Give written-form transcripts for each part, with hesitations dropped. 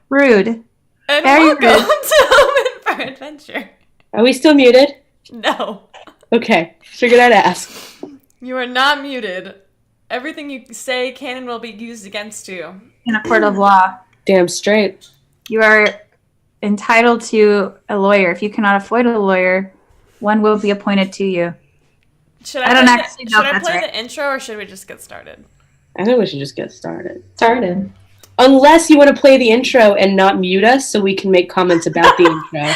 Rude. And Very welcome rude. to Home for Adventure. Are we still muted? No. Okay, figured I'd ask. You are not muted. Everything you say can and will be used against you. In a court of law, Damn straight. you are entitled to a lawyer. If you cannot afford a lawyer, one will be appointed to you. Should I don't play actually know if Should I that's play right. the intro or should we just get started? I think we should just get started. Unless you want to play the intro and not mute us so we can make comments about the intro.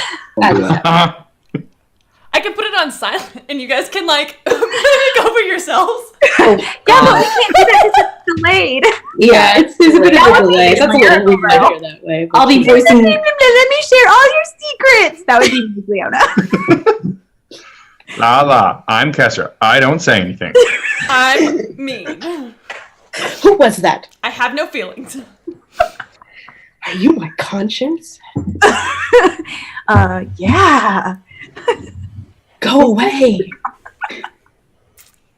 I can put it on silent and you guys can take over yourselves. Yeah, but we can't do that because it's delayed. Yeah, there's a bit of a delay. That's a little weird Terrible. that way. I'll be voicing. Let me share all your secrets. That would be Leona. La la, I'm Kesha. I don't say anything. I'm mean. Who was that? I have no feelings. Are you my conscience? Yeah. Go away.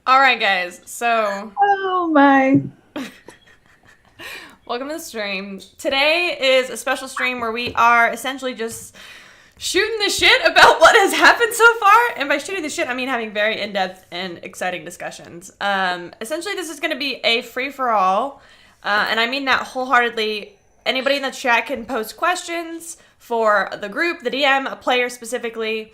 All right, guys. So, Oh my. welcome to the stream. Today is a special stream where we are essentially just shooting the shit about what has happened so far. And by shooting the shit, I mean having very in-depth and exciting discussions. Essentially, this is going to be a free-for-all. And I mean that wholeheartedly. Anybody in the chat can post questions for the group, the DM, a player specifically.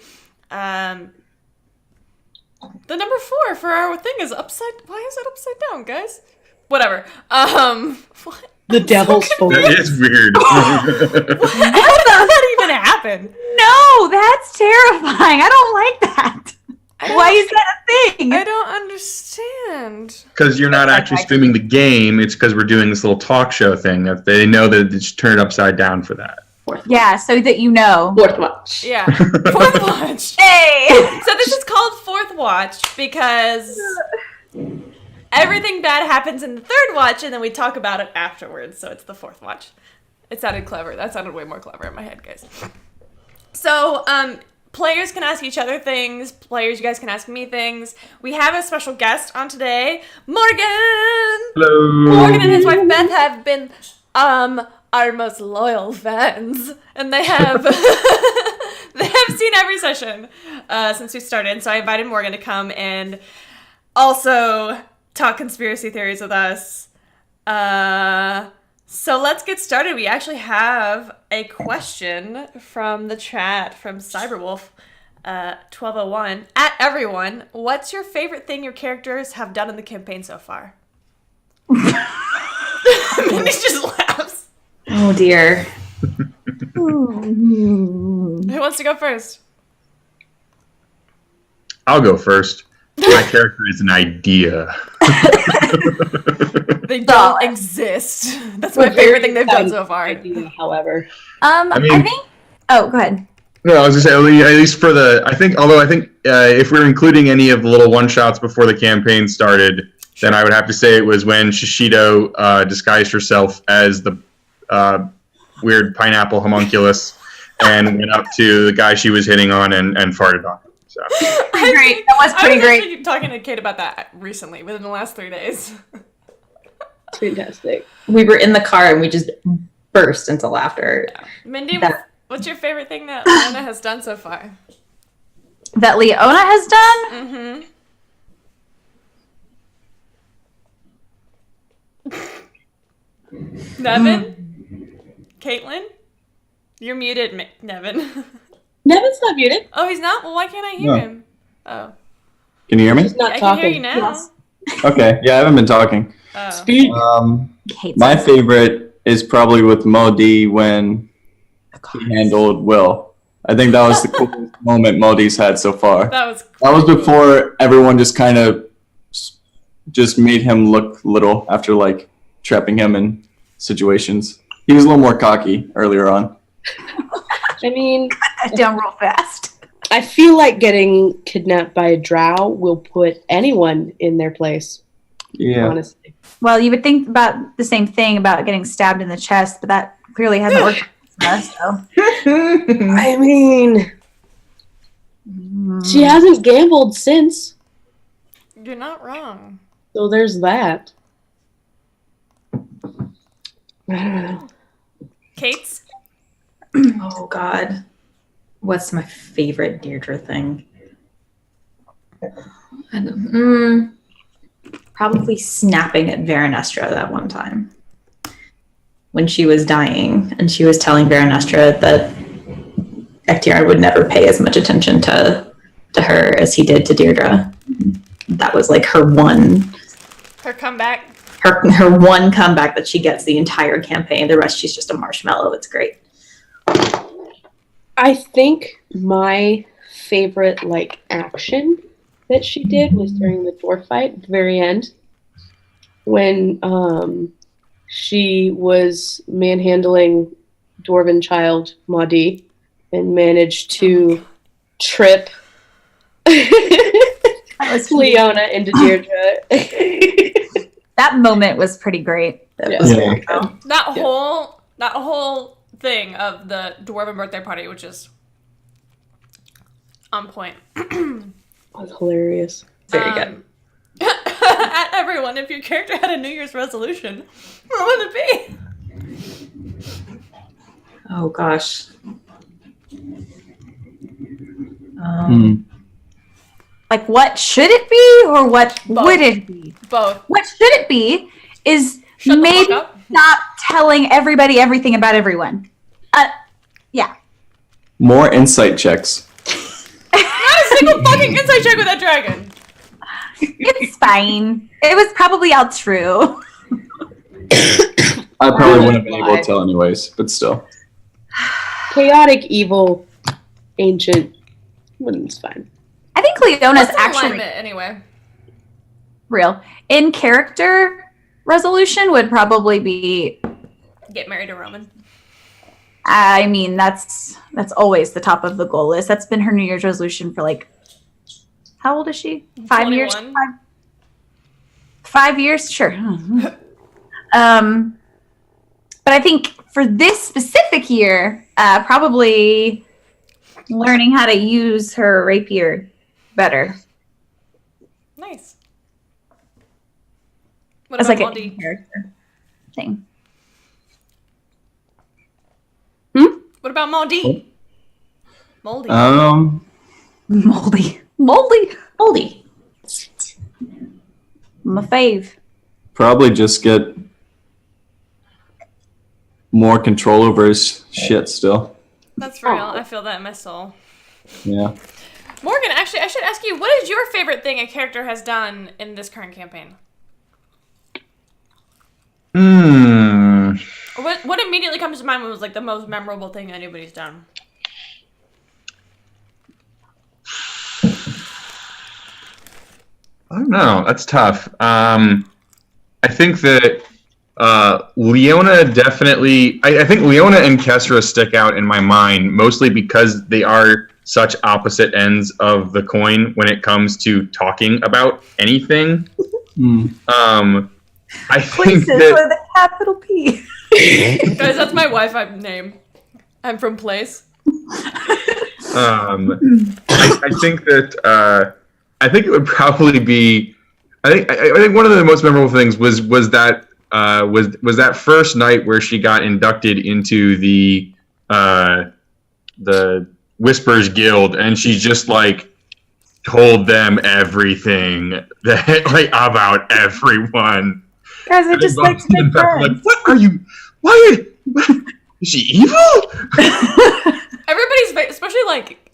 The number 4 for our thing is upside. Why is it upside down, guys? Whatever. What? The devil's That form. is weird. How did that even happen? No, that's terrifying. I don't like that. Why is that a thing? I don't understand. Because you're not actually streaming the game, it's because we're doing this little talk show thing that they know that it's turned upside down for that. Yeah, so that you know. Fourth watch. Yeah. Fourth watch. Hey! So this is called Fourth Watch because everything bad happens in the third watch and then we talk about it afterwards. So it's the fourth watch. It sounded clever. That sounded way more clever in my head, guys. So, players can ask each other things. Players, you guys can ask me things. We have a special guest on today, Morgan! Hello. Morgan and his wife Beth have been, our most loyal fans. And they have, they have seen every session, since we started. So I invited Morgan to come and also talk conspiracy theories with us. So let's get started. We actually have a question from the chat from Cyberwolf 1201. At everyone, what's your favorite thing your characters have done in the campaign so far? Minnie just laughs. Oh dear. Who wants to go first? I'll go first. My character is an idea. They don't exist. That's my favorite thing they've done so far. Idea, however. I mean- think. Oh, go ahead. No, I was just saying, at least for the, I think if we're including any of the little one-shots before the campaign started, then I would have to say it was when Shishido disguised herself as the weird pineapple homunculus and went up to the guy she was hitting on and farted on him. So. Pretty great. That was pretty I was great. actually talking to Kate about that recently, within the last 3 days. It's fantastic. We were in the car and we just burst into laughter. Mindy, That- what's your favorite thing that Lana has done so far? That Leona has done? Nevin? Caitlin? You're muted, Nevin. Nevin's not muted. Oh, he's not? Well, why can't I hear No. him? Oh. Can you hear me? He's not I can talking. hear you now. Yes. Okay. Yeah, I haven't been talking. Oh. Speak. Hates My us. favorite is probably with Modi when he handled Will. I think that was the coolest moment Modi's had so far. That was That was cool. before everyone just kind of just made him look little after like trapping him in situations. He was a little more cocky earlier on. I mean, Down real fast. I feel like getting kidnapped by a drow will put anyone in their place, Yeah. honestly. Well, you would think about the same thing about getting stabbed in the chest, but that clearly hasn't worked for us, so. I mean, she hasn't gambled since, You're not wrong. so there's that. I don't know. Kate's? Oh God, what's my favorite Deirdre thing? Probably snapping at Veranestra that one time when she was dying, and she was telling Veranestra that Ektiarn would never pay as much attention to her as he did to Deirdre. That was like her comeback. her one comeback that she gets the entire campaign. The rest, she's just a marshmallow. It's great. I think my favorite like action that she did was during the dwarf fight at the very end, when she was manhandling dwarven child Maudie and managed to trip Leona into Deirdre. That moment was pretty great. That was Yeah. very good. That whole thing of the dwarven birthday party, which is on point. That was hilarious. Very good. At everyone, if your character had a New Year's resolution, what would it be? Oh gosh. Like, what should it be, or what Both. would it be? Both. What should it be is Shut the maybe fuck up. stop telling everybody everything about everyone. Yeah. More insight checks. Not a single fucking insight check with that dragon. It's fine. It was probably all true. I probably wouldn't have been able to tell anyways, but still. Chaotic, evil, ancient. It's fine. I think Leona's That's in actually alignment, anyway. real. In character resolution would probably be, Get married to Roman. I mean, that's always the top of the goal list. That's been her New Year's resolution for like, how old is she? 5 years? 21. 5 years? Sure. But I think for this specific year, probably learning how to use her rapier better. Nice. What As about like a Moldy? character thing. What about Moldy? Moldy. Moldy. My fave. Probably just get more control over his shit still. That's real. I feel that in my soul. Yeah. Morgan, actually, I should ask you, what is your favorite thing a character has done in this current campaign? Or what immediately comes to mind was like the most memorable thing anybody's done? I don't know. That's tough. I think that Leona definitely. I think Leona and Kesra stick out in my mind mostly because they are such opposite ends of the coin when it comes to talking about anything. I think Places that. with a capital P. Guys, that's my Wi-Fi name. I'm from Place. I think that I think it would probably be. I think one of the most memorable things was that that first night where she got inducted into the Whispers Guild, and she just like told them everything that like about everyone. Guys, I just like to make friends. Like, what are you? Why is she evil? Everybody's face, especially like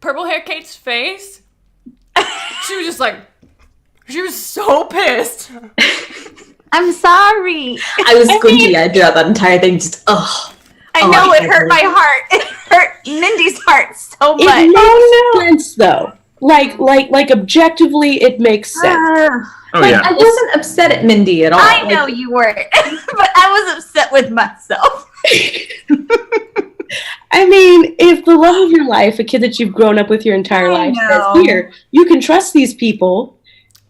purple hair Kate's face. She was just like, she was so pissed. I'm sorry. I was squinty-eyed throughout that entire thing. Just I know it hurt my heart. It hurt Mindy's heart so much. It makes sense though. Like objectively, it makes sense. Oh Like, yeah. I wasn't upset at Mindy at all. I know you weren't, but I was upset with myself. I mean, if the love of your life, a kid that you've grown up with your entire life, know. says, here, you can trust these people,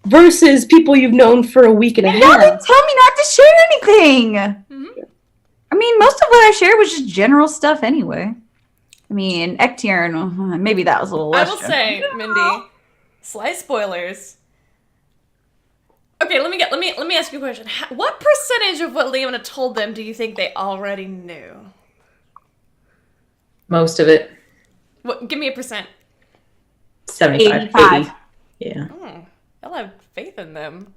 versus people you've known for a week and a Now they half. tell me not to share anything. Mhm. I mean, most of what I shared was just general stuff anyway. I mean, Ektiarn, maybe that was a little I less. will say, Mindy, slight spoilers. Okay, let me ask you a question. What percentage of what Leona told them do you think they already knew? Most of it. What? Give me a percent. 75. 85. 80. Yeah. Oh, y'all have faith in them.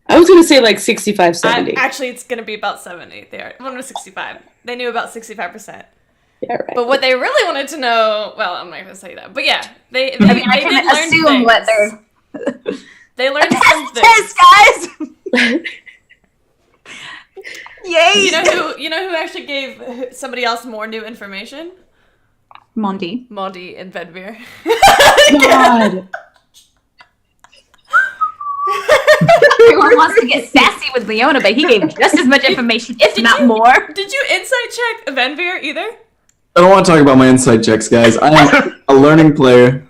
I was gonna say like 65, 70. Actually, it's gonna be about 70. They are 165. They knew about 65%. Yeah, right. But what they really wanted to know, well, I'm not gonna say that. But yeah, they I mean, I did can learn assume things. what they're. They learned some Test, things. guys! Yay! You know who actually gave somebody else more new information? Monty. Monty and Vedvir. God. Everyone wants to get sassy with Leona, but he gave just as much information, if not more. Did you insight check Venvir either? I don't want to talk about my inside checks, guys. I am a learning player.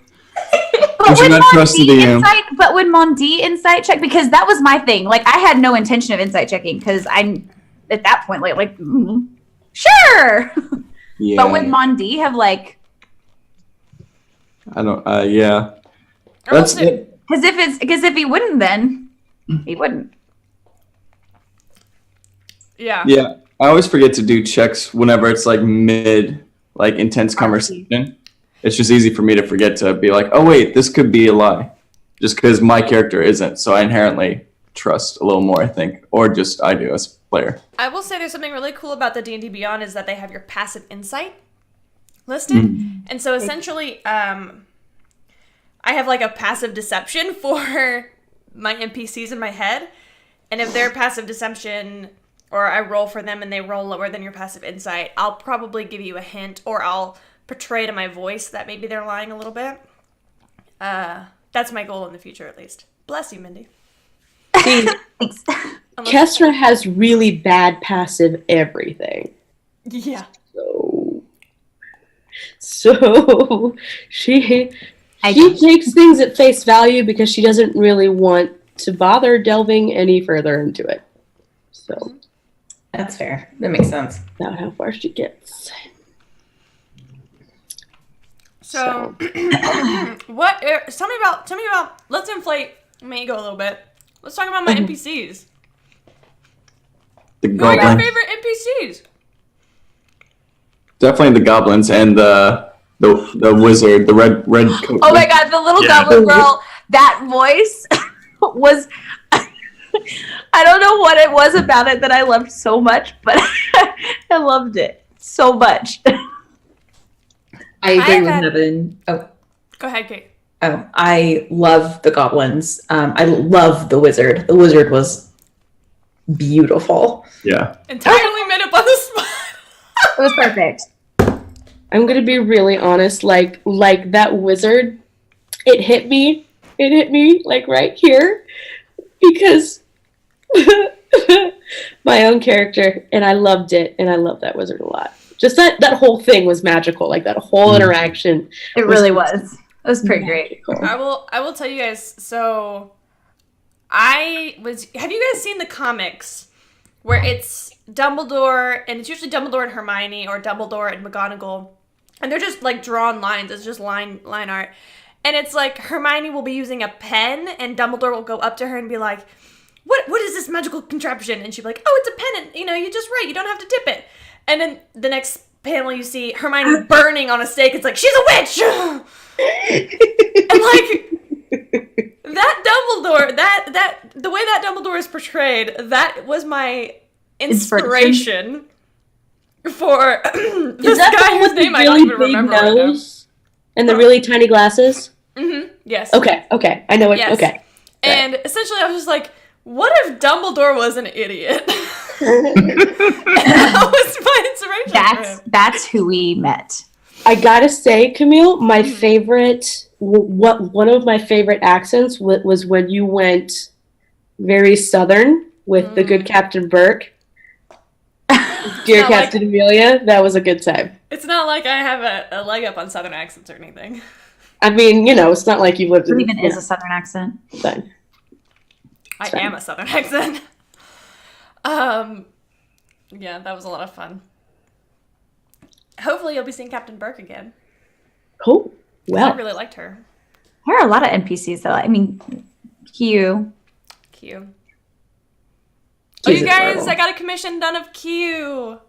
But should would not trust the Mondi DM. insight check? Because that was my thing. Like, I had no intention of insight checking because I'm at that point like sure. Yeah. But would Mondi have like? I don't. Yeah. Or That's was it- Because if he wouldn't, then he wouldn't. Yeah. Yeah. I always forget to do checks whenever it's like mid, like intense conversation. It's just easy for me to forget to be like, oh wait, this could be a lie, just because my character isn't. So I inherently trust a little more, I think, or just I do as a player. I will say there's something really cool about the D&D Beyond is that they have your passive insight listed. And so essentially, I have like a passive deception for my NPCs in my head. And if their passive deception, or I roll for them and they roll lower than your passive insight, I'll probably give you a hint, or I'll portray to my voice that maybe they're lying a little bit. That's my goal in the future, at least. Bless you, Mindy. See, Thanks. Kestra has really bad passive everything. Yeah. So she I takes things at face value because she doesn't really want to bother delving any further into it. So That's fair. That makes sense. not how far she gets. So, what? Tell me about. Let's inflate my ego a little bit. Let's talk about my NPCs. The Who are your goblin, favorite NPCs? definitely the goblins and the wizard, the red coat. Oh my god, the little Yeah. goblin girl, that voice was I don't know what it was about it that I loved so much, but I loved it so much. I agree I've with had- Nevin. Oh, Go ahead, Kate. I love the goblins. I love the wizard. The wizard was beautiful. Yeah. Entirely made up on the spot. It was perfect. I'm gonna be really honest, like that wizard, it hit me like right here because my own character, and I loved it, and I love that wizard a lot. Just that whole thing was magical, like that whole interaction. It really was. It was pretty great. magical. I will tell you guys. So, have you guys seen the comics where it's Dumbledore, and it's usually Dumbledore and Hermione, or Dumbledore and McGonagall, and they're just like drawn lines. It's just line art, and it's like Hermione will be using a pen, and Dumbledore will go up to her and be like, "What is this magical contraption?" And she'll be like, "Oh, it's a pen, and you just write. You don't have to dip it." And then the next panel, you see Hermione burning on a stake. It's like, she's a witch! And like, that Dumbledore, the way that Dumbledore is portrayed, that was my inspiration for Is this that the guy one whose with the name I don't really even big remember right now. nose and the really tiny glasses? Yes. Okay, I know it. Yes. Okay. And essentially, I was just like, what if Dumbledore was an idiot? That was my inspiration for him. That's who we met. I gotta say, Camille, my favorite, one of my favorite accents was when you went very southern with the good Captain Burke. Dear Not like- Captain Amelia, that was a good time. It's not like I have a leg up on Southern accents or anything. I mean, it's not like you lived It in even is a southern accent. fine. I Fine. am a Southern accent. Yeah, that was a lot of fun. Hopefully you'll be seeing Captain Burke again. Oh, I well. really liked her. There are a lot of NPCs though. I mean, Q. Q. Oh, Q's you guys, adorable. I got a commission done of Q.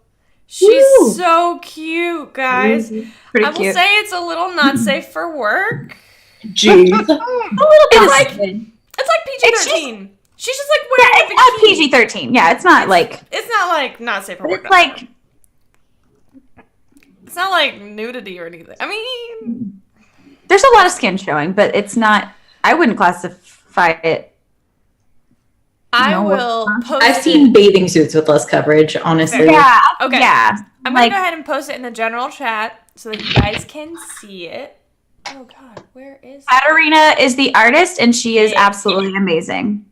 She's Woo. so cute, guys. Pretty I will cute. say it's a little not safe for work. Jeez. a little bit It's like- stupid. It's like PG-13. She's just like Yeah, wearing a it's bikini. PG-13. Yeah, it's not like. It's not like not safe for But work. it's like. It's not like nudity or anything. I mean, There's a lot of skin showing, but it's not. I wouldn't classify it. I No, will post I've it. seen bathing suits with less coverage, honestly. Yeah. Okay. Yeah. I'm like- gonna go ahead and post it in the general chat so that you guys can see it. Oh God, where is? Katarina is the artist, and she is absolutely amazing.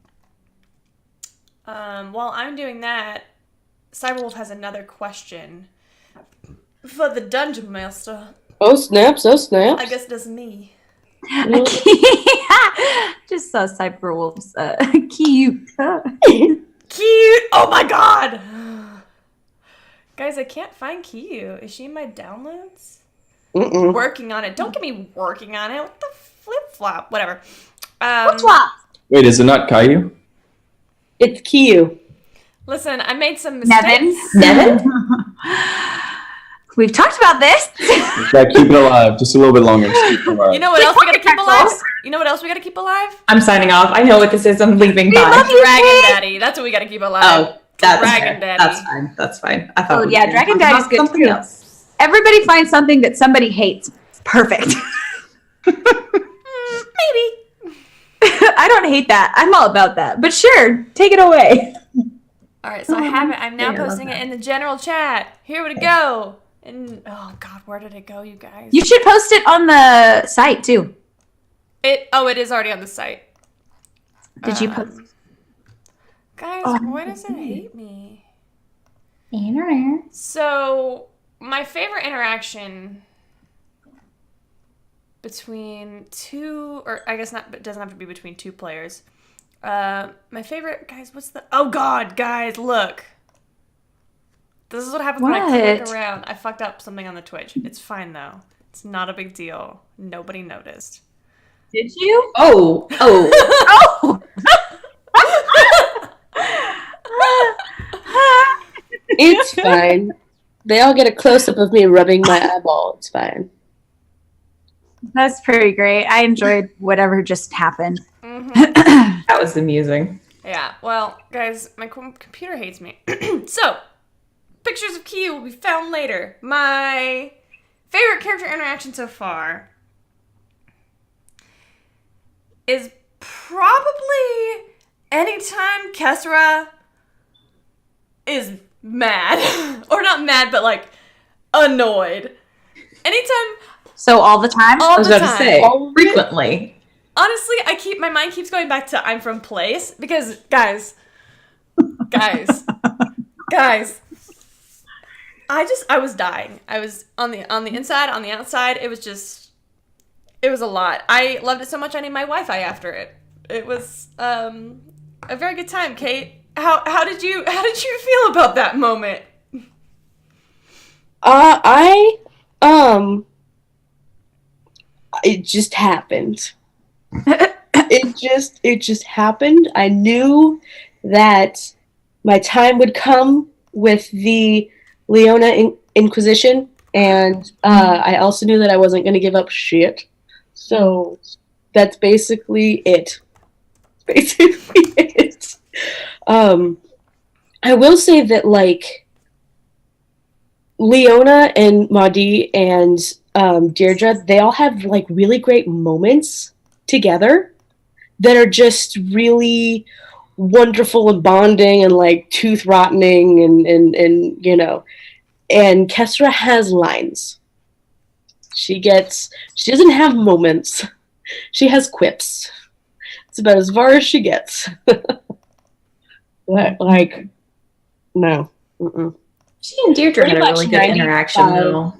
While I'm doing that, Cyberwolf has another question for the Dungeon Master. Oh snaps! Oh snaps! I guess it does me. Just saw Cyberwolf's cute. Cute. Oh my God. Guys, I can't find Kiyu. Is she in my downloads? Mm-mm. Working on it. Don't get me working on it. What the flip flop? Whatever. Wait, is it not Caillou? It's Kiyu. Listen, I made some mistakes. Nevin? Nevin? We've talked about this. Yeah, keep it alive. Just a little bit longer. Just keep it alive. You know what else we gotta keep alive? You know what else we gotta keep alive? I'm signing off. I know what this is. I'm leaving. Bye. love you. Dragon Kate. Daddy. That's what we gotta keep alive. Oh, that's Dragon fair. Daddy. That's fine. That's fine. I thought Oh, we yeah, were Dragon talking Daddy's about good something too. else. Everybody finds something that somebody hates. Perfect. Maybe. I don't hate that. I'm all about that. But sure, take it away. All right, so I have it. I'm now Yeah, I love posting it that. in the general chat. Here we go. And oh God, where did it go, you guys? You should post it on the site too. It is already on the site. Did you post? Guys, Oh. why does it hate me? So my favorite interaction between two, or I guess not, it doesn't have to be between two players. My favorite, guys, what's the, oh God, guys, look. This is what happens when I click What? around. I fucked up something on the Twitch. It's fine though. It's not a big deal. Nobody noticed. Did you? Oh. Oh. It's fine. They all get a close up of me rubbing my eyeball. It's fine. That's pretty great. I enjoyed whatever just happened. That was amusing. Yeah, well, guys, my computer hates me. So, pictures of Kiyu will be found later. My favorite character interaction so far is probably anytime Kesra is mad. Or not mad, but like annoyed. Anytime, So all the time? all I was the about time. to say, All of it? frequently. Honestly, my mind keeps going back to I'm from Place because guys, I was dying. I was on the inside, on the outside. It was a lot. I loved it so much I named my Wi-Fi after it. It was a very good time. Kate, how did you feel about that moment? It just happened. It just happened. I knew that my time would come with the Leona Inquisition, and I also knew that I wasn't going to give up shit. So that's basically it. I will say that, like, Leona and Maudie and Deirdre, they all have, like, really great moments together that are just really wonderful and bonding and, like, tooth rottening and you know. And Kesra has lines. She doesn't have moments. She has quips. It's about as far as she gets. Like, no. Mm-mm. She and Deirdre Pretty had a much really good interaction, 95. though.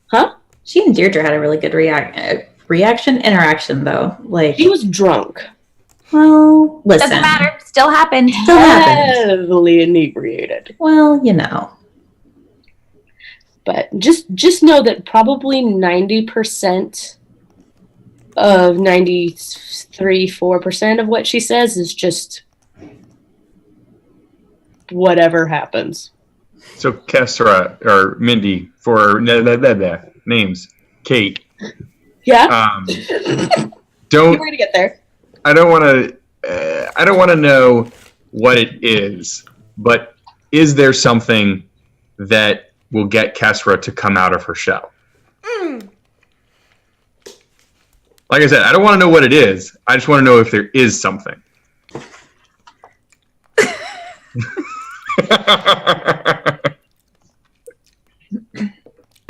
Huh? She and Deirdre had a really good interaction, though. Like, She was drunk. well, listen. Doesn't matter. Still happened. Still happened. Heavily inebriated. Well, you know. But just know that probably 90% of 93-4% of what she says is just whatever happens. So Kesra or Mindy for names. Kate. Yeah, Don't we're gonna get there. I don't want to know what it is, but is there something that will get Kesra to come out of her shell? Like I said, I don't want to know what it is. I just want to know if there is something.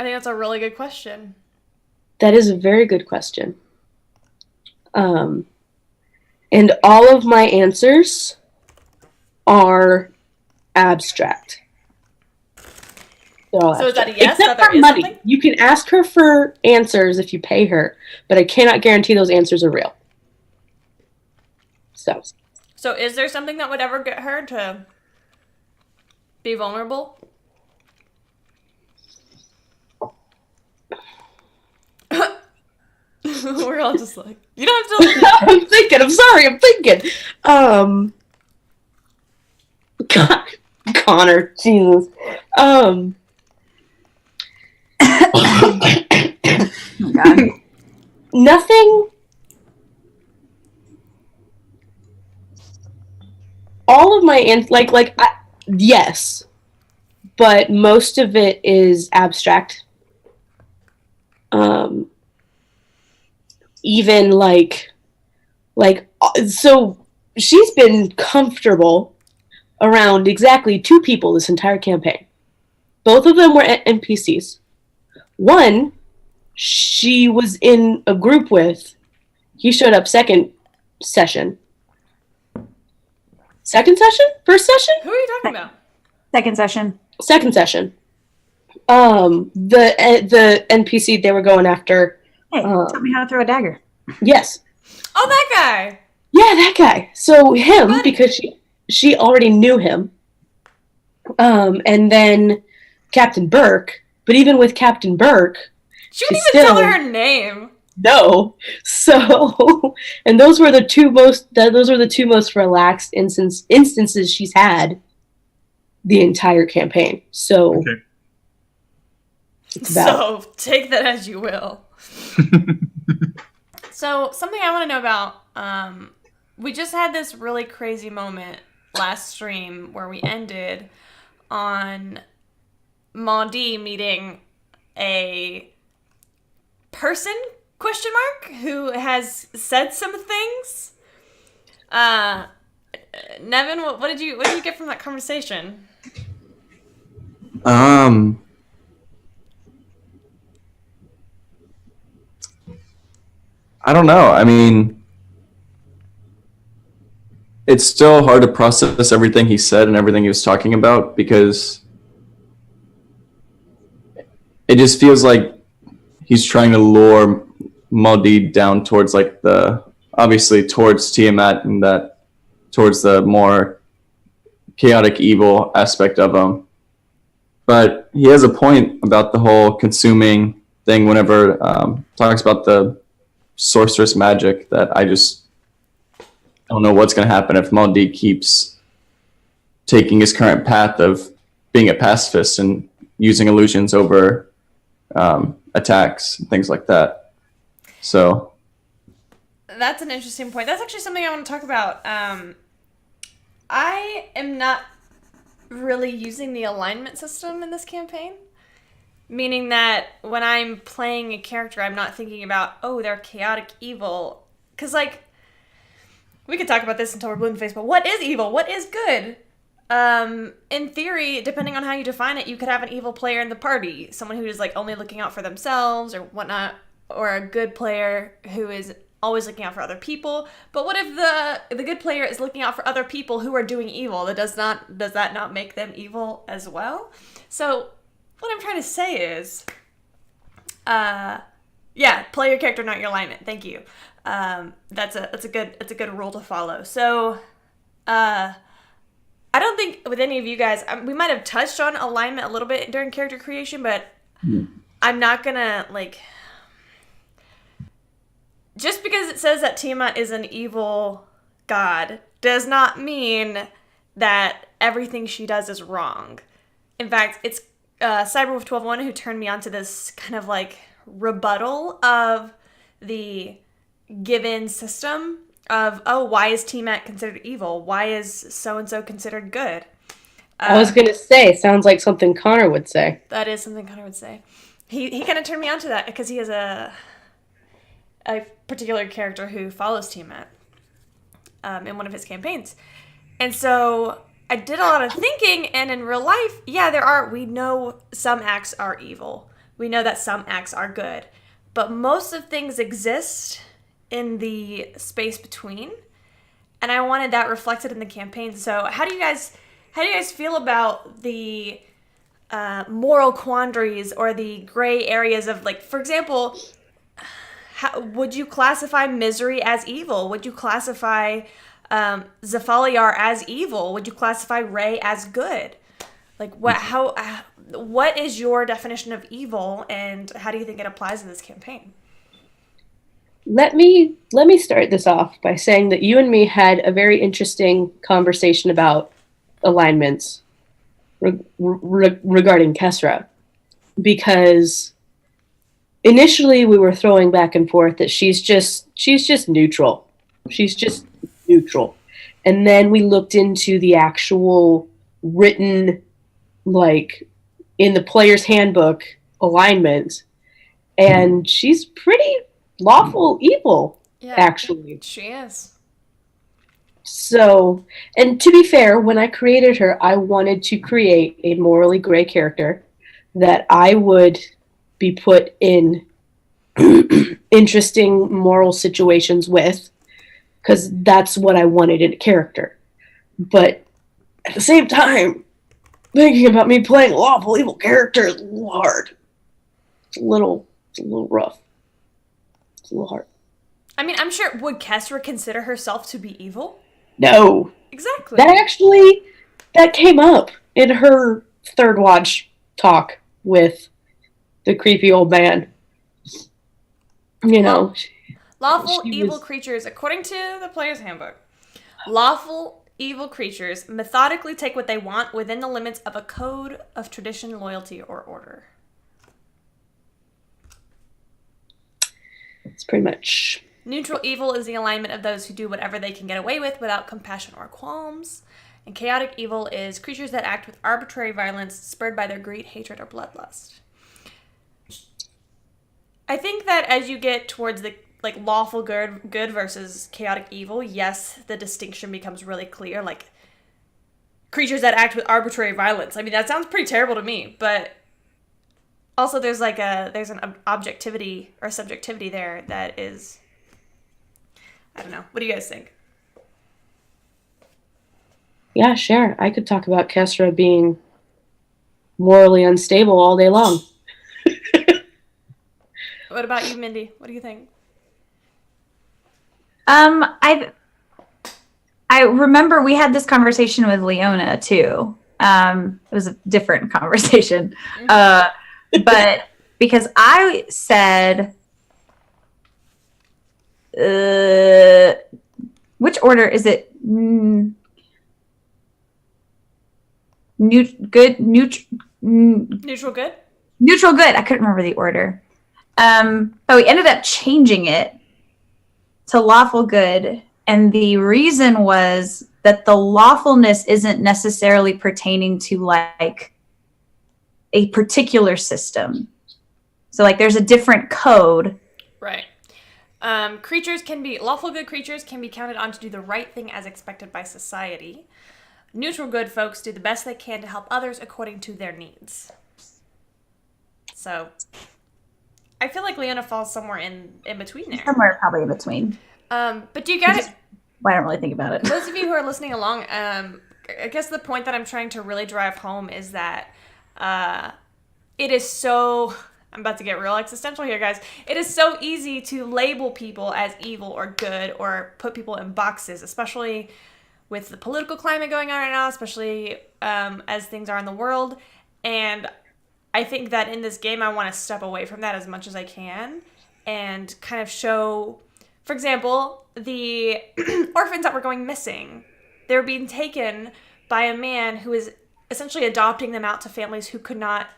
I think that's a really good question. That is a very good question. And all of my answers are abstract. So is that a yes, Except that there for is money. something? You can ask her for answers if you pay her, but I cannot guarantee those answers are real. So is there something that would ever get her to be vulnerable? We're all just like, you don't have to. I'm thinking. I'm sorry. I'm thinking. God, Connor, Jesus. Oh, God. Nothing. All of my yes, but most of it is abstract. Even so she's been comfortable around exactly 2 people this entire campaign. Both of them were NPCs. One, she was in a group with. He showed up second session. Second session? First session? Who are you talking about? Second session. Second session. The NPC they were going after. Hey, taught me how to throw a dagger. Yes. Oh, that guy! Yeah, that guy. So him, Buddy. because she already knew him. And then Captain Burke. But even with Captain Burke, She wouldn't She's even tell still- her name. no. So, and those were the two most relaxed instances she's had the entire campaign. So, Okay. it's about So take that as you will. So something I want to know about, we just had this really crazy moment last stream where we ended on Maudie meeting a person, question mark, who has said some things. Nevin, what did you get from that conversation? I don't know. I mean, it's still hard to process everything he said and everything he was talking about because it just feels like he's trying to lure Maudie down towards obviously towards Tiamat and that towards the more chaotic evil aspect of him. But he has a point about the whole consuming thing whenever talks about the sorceress magic that I don't know what's going to happen if Maudie keeps taking his current path of being a pacifist and using illusions over attacks and things like that. So That's an interesting point. That's actually something I want to talk about. I am not really using the alignment system in this campaign. Meaning that when I'm playing a character, I'm not thinking about, oh, they're chaotic evil. Because, we could talk about this until we're blue in the face, but what is evil? What is good? In theory, depending on how you define it, you could have an evil player in the party. Someone who is, only looking out for themselves or whatnot. Or a good player who is always looking out for other people. But what if the good player is looking out for other people who are doing evil? Does that not make them evil as well? So what I'm trying to say is, play your character, not your alignment. Thank you. That's a good rule to follow. So, I don't think with any of you guys, we might have touched on alignment a little bit during character creation, but I'm not gonna just because it says that Tiamat is an evil god does not mean that everything she does is wrong. In fact, it's Cyberwolf 12-1 who turned me onto this kind of like rebuttal of the given system of, oh, why is T-Mac considered evil? Why is so-and-so considered good? I was going to say, sounds like something Connor would say. That is something Connor would say. He kind of turned me on to that because he has a particular character who follows T-Mac in one of his campaigns. And so I did a lot of thinking, and in real life, yeah, we know some acts are evil. We know that some acts are good. But most of things exist in the space between. And I wanted that reflected in the campaign. So how do you guys feel about the moral quandaries or the gray areas of, like, for example, would you classify Misery as evil? Would you classify Zafaliar as evil? Would you classify Ray as good? Like, what is your definition of evil, and how do you think it applies in this campaign? Let me start this off by saying that you and me had a very interesting conversation about alignments regarding Kesra, because initially we were throwing back and forth that she's just neutral. She's just neutral. And then we looked into the actual written, like, in the player's handbook alignment, and she's pretty lawful evil, actually. She is. So, and to be fair, when I created her, I wanted to create a morally gray character that I would be put in interesting moral situations with, because that's what I wanted in a character. But at the same time, thinking about me playing a lawful evil character is a little hard. It's a little rough. It's a little hard. I mean, I'm sure, would Kesra consider herself to be evil? No. Exactly. That came up in her third watch talk with the creepy old man. You know. Lawful evil creatures, according to the player's handbook, lawful evil creatures methodically take what they want within the limits of a code of tradition, loyalty, or order. It's pretty much. Neutral evil is the alignment of those who do whatever they can get away with without compassion or qualms. And chaotic evil is creatures that act with arbitrary violence spurred by their greed, hatred, or bloodlust. I think that as you get towards the lawful good versus chaotic evil, yes, the distinction becomes really clear. Like, creatures that act with arbitrary violence. I mean, that sounds pretty terrible to me, but also there's an objectivity or subjectivity there that is, I don't know. What do you guys think? Yeah, sure. I could talk about Kesra being morally unstable all day long. What about you, Mindy? What do you think? I remember we had this conversation with Leona too. It was a different conversation, but because I said, which order is it? Neutral good. Neutral good. Neutral good. I couldn't remember the order. But we ended up changing it to lawful good, and the reason was that the lawfulness isn't necessarily pertaining to like a particular system. So like there's a different code. Right. Creatures can be lawful good creatures can be counted on to do the right thing as expected by society. Neutral good folks do the best they can to help others according to their needs. So I feel like Leona falls somewhere in between there. Somewhere probably in between. But do you guys... I don't really think about it. Those of you who are listening along, I guess the point that I'm trying to really drive home is that it is so... I'm about to get real existential here, guys. It is so easy to label people as evil or good or put people in boxes, especially with the political climate going on right now, especially as things are in the world. And I think that in this game, I want to step away from that as much as I can and kind of show, for example, the orphans that were going missing. They were being taken by a man who is essentially adopting them out to families who could not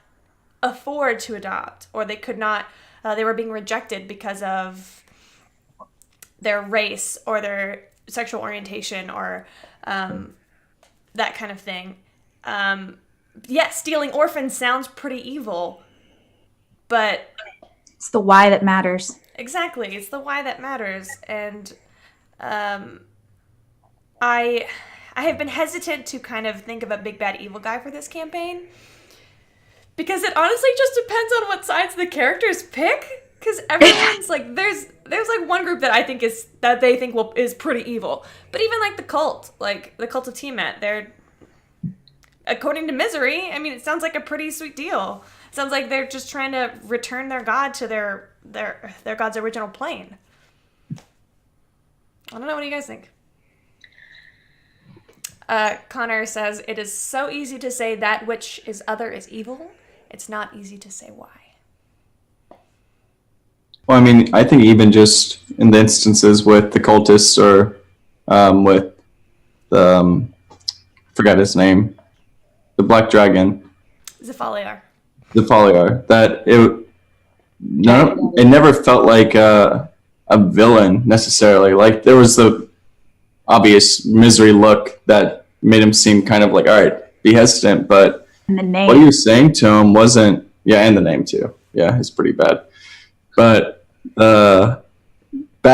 afford to adopt, or they could not, they were being rejected because of their race or their sexual orientation or that kind of thing. Stealing orphans sounds pretty evil, but It's the why that matters. exactly, it's the why that matters. And I have been hesitant to kind of think of a big bad evil guy for this campaign, because it honestly just depends on what sides the characters pick. Because everyone's like, there's like one group that I think is pretty evil, but even like the cult of Tiamat, they're, according to Misery, I mean, it sounds like a pretty sweet deal. It sounds like they're just trying to return their god to their god's original plane. I don't know. What do you guys think? Connor says, it is so easy to say that which is other is evil. It's not easy to say why. Well, I mean, I think even just in the instances with the cultists or with the forgot his name, the Black Dragon, Zephaliar. that it never felt like a villain necessarily. Like there was the obvious Misery look that made him seem kind of like, all right, be hesitant, but And the name. what he was saying to him wasn't, and the name too. Yeah, it's pretty bad. But bad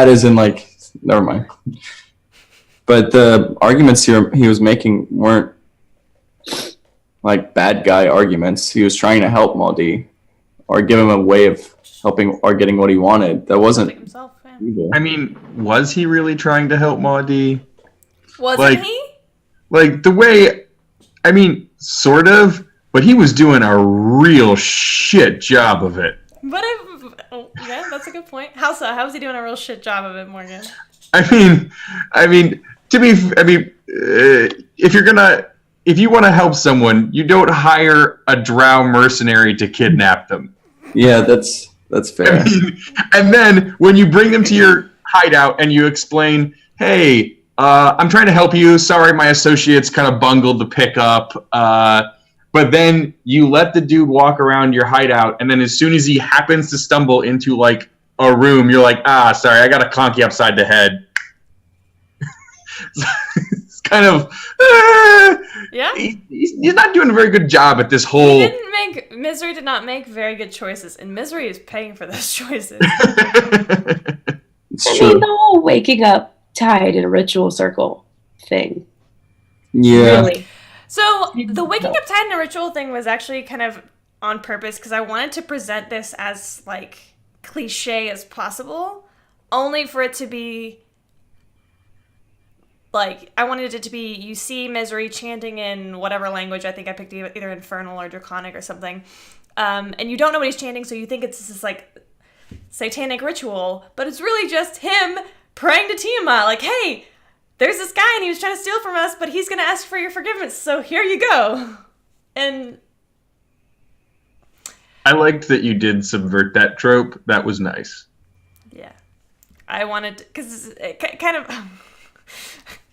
as in like, never mind. But the arguments he was making weren't like bad guy arguments. He was trying to help Maudie or give him a way of helping or getting what he wanted. That wasn't Himself, yeah. evil. I mean, was he really trying to help Maudie? Wasn't Like- he? Like the way, I mean, sort of, but he was doing a real shit job of it. But that's a good point. How was he doing a real shit job of it, Morgan? I mean, if you want to help someone, you don't hire a drow mercenary to kidnap them. Yeah, that's fair. I mean, and then when you bring them to your hideout and you explain, hey, I'm trying to help you. Sorry, my associates kind of bungled the pickup. But then you let the dude walk around your hideout, and then as soon as he happens to stumble into like a room, you're like, sorry, I got to clonk you upside the head. It's kind of, Yeah? he's not doing a very good job at this whole. Misery did not make very good choices, and Misery is paying for those choices. It's I true. mean, the whole waking up tied in a ritual circle thing. Yeah. Really. So the waking up tied in a ritual thing was actually kind of on purpose, because I wanted to present this as like cliche as possible, only for it to be like, I wanted it to be, you see Misery chanting in whatever language, I think I picked either Infernal or Draconic or something, and you don't know what he's chanting, so you think it's this like satanic ritual, but it's really just him praying to Tiamat, like, hey, there's this guy and he was trying to steal from us, but he's going to ask for your forgiveness, so here you go. And I liked that you did subvert that trope. That was nice. yeah, I wanted, because it kind of,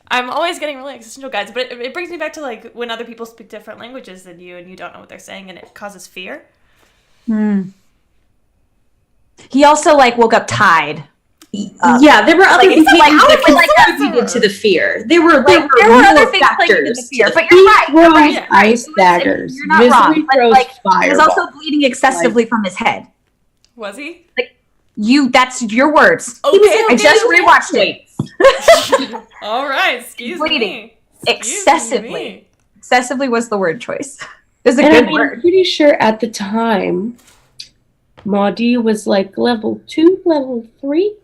I'm always getting really existential guides, but it brings me back to like when other people speak different languages than you and you don't know what they're saying, and it causes fear. He also like woke up tied. Yeah, there were other Like, things it's like, that how- like, contributed to the fear. There were There were other more things playing into the factors. fear, but He you're right. You're throws right. Yeah. ice daggers. You're not Misery wrong. But throws like, he was fireball. also bleeding excessively from his head. Was he? That's your words. Okay, I just rewatched it. All right, excuse Bleeding. me. Excuse Excessively. me. Excessively was the word choice. It was a And good I'm word. pretty sure at the time, Maudie was like level 2, level 3.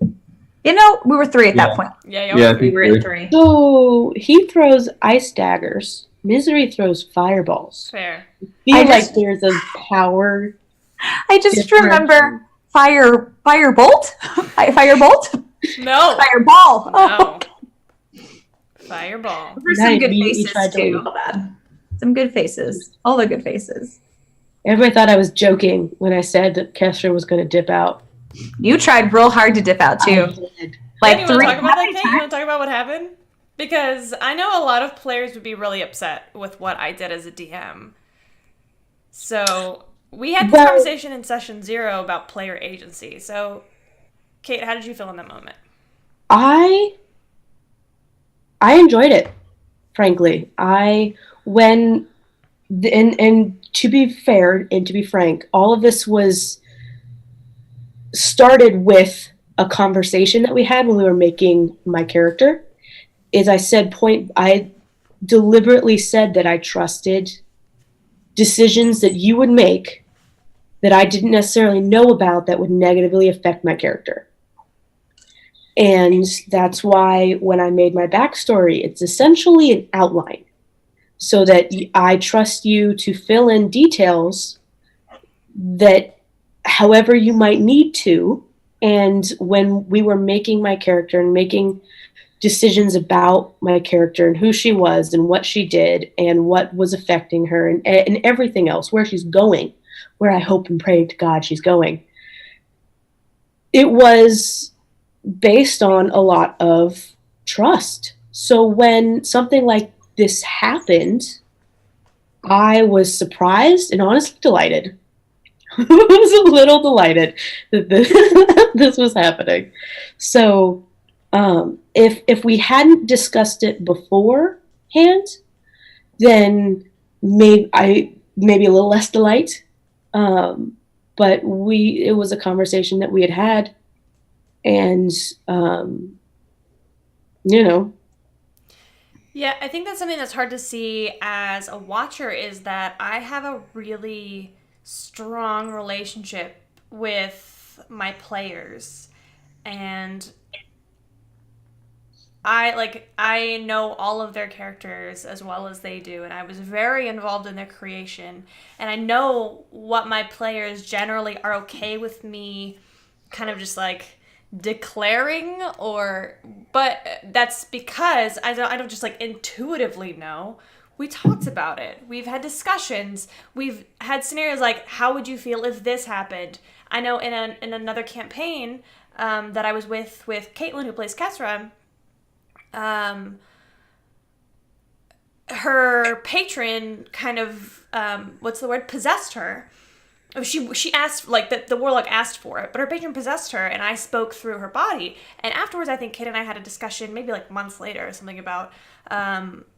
You know, we were 3 at that point. Yeah, Yeah, I We think were at 3. So he throws ice daggers. Misery throws fireballs. fair. Feel I like just- there's a power. I just difference. remember firebolt, firebolt, No. fireball. No. Fireball. There were That some good immediately faces tried to too. leave. Bad. Some good faces. All the good faces. Everybody thought I was joking when I said that Kestra was going to dip out. You tried real hard to dip out too. I did. Like You want to 3. talk about how that, many Kate? You times? want to talk about what happened? Because I know a lot of players would be really upset with what I did as a DM. So we had this Well- conversation in session 0 about player agency. So, Kate, how did you feel in that moment? I enjoyed it, frankly. And to be fair and to be frank, all of this was started with a conversation that we had when we were making my character. I deliberately said that I trusted decisions that you would make that I didn't necessarily know about that would negatively affect my character. And that's why when I made my backstory, it's essentially an outline so that I trust you to fill in details that however you might need to. And when we were making my character and making decisions about my character and who she was and what she did and what was affecting her and everything else, where she's going, where I hope and pray to God she's going, it was based on a lot of trust. So when something like this happened, I was surprised and honestly delighted. I was a little delighted that this was happening. So if we hadn't discussed it beforehand, then maybe a little less delight. But it was a conversation that we had, and Yeah, I think that's something that's hard to see as a watcher is that I have a really strong relationship with my players, and I know all of their characters as well as they do, and I was very involved in their creation, and I know what my players generally are okay with me kind of just like declaring, but that's because I don't just like intuitively know. We talked about it. We've had discussions. We've had scenarios like, how would you feel if this happened? I know in another campaign that I was with Caitlin, who plays Kesra, her patron kind of possessed her. She asked, like, the warlock asked for it, but her patron possessed her, and I spoke through her body. And afterwards, I think Kate and I had a discussion, maybe like months later or something, about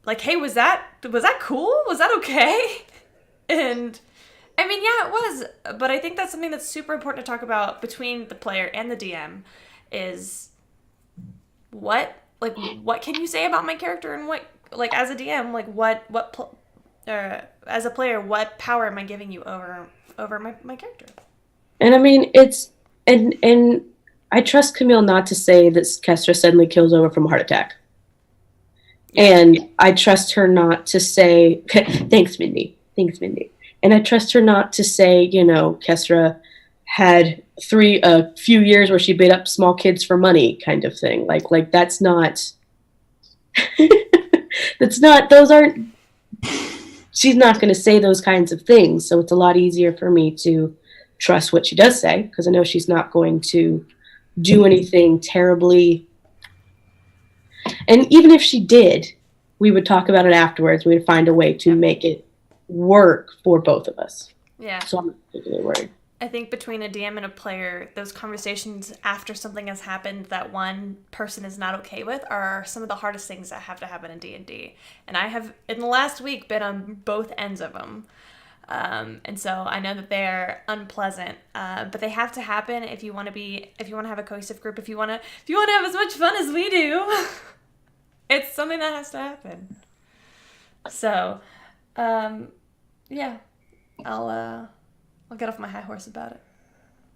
like, hey, was that cool? Was that okay? And I mean, yeah, it was, but I think that's something that's super important to talk about between the player and the DM is what can you say about my character, and what, like, as a DM, like, as a player, what power am I giving you over my character? And I mean, and I trust Camille not to say that Kestra suddenly kills over from a heart attack. And I trust her not to say, thanks, Mindy. And I trust her not to say, Kestra had a few years where she beat up small kids for money kind of thing. Like that's not, she's not going to say those kinds of things. So it's a lot easier for me to trust what she does say, because I know she's not going to do anything terribly. And even if she did, we would talk about it afterwards. We would find a way to make it work for both of us. Yeah. So I'm not particularly worried. I think between a DM and a player, those conversations after something has happened that one person is not okay with are some of the hardest things that have to happen in D&D. And I have, in the last week, been on both ends of them. And so I know that they're unpleasant, but they have to happen if you want to have a cohesive group, if you want to have as much fun as we do. It's something that has to happen. So, yeah, I'll get off my high horse about it.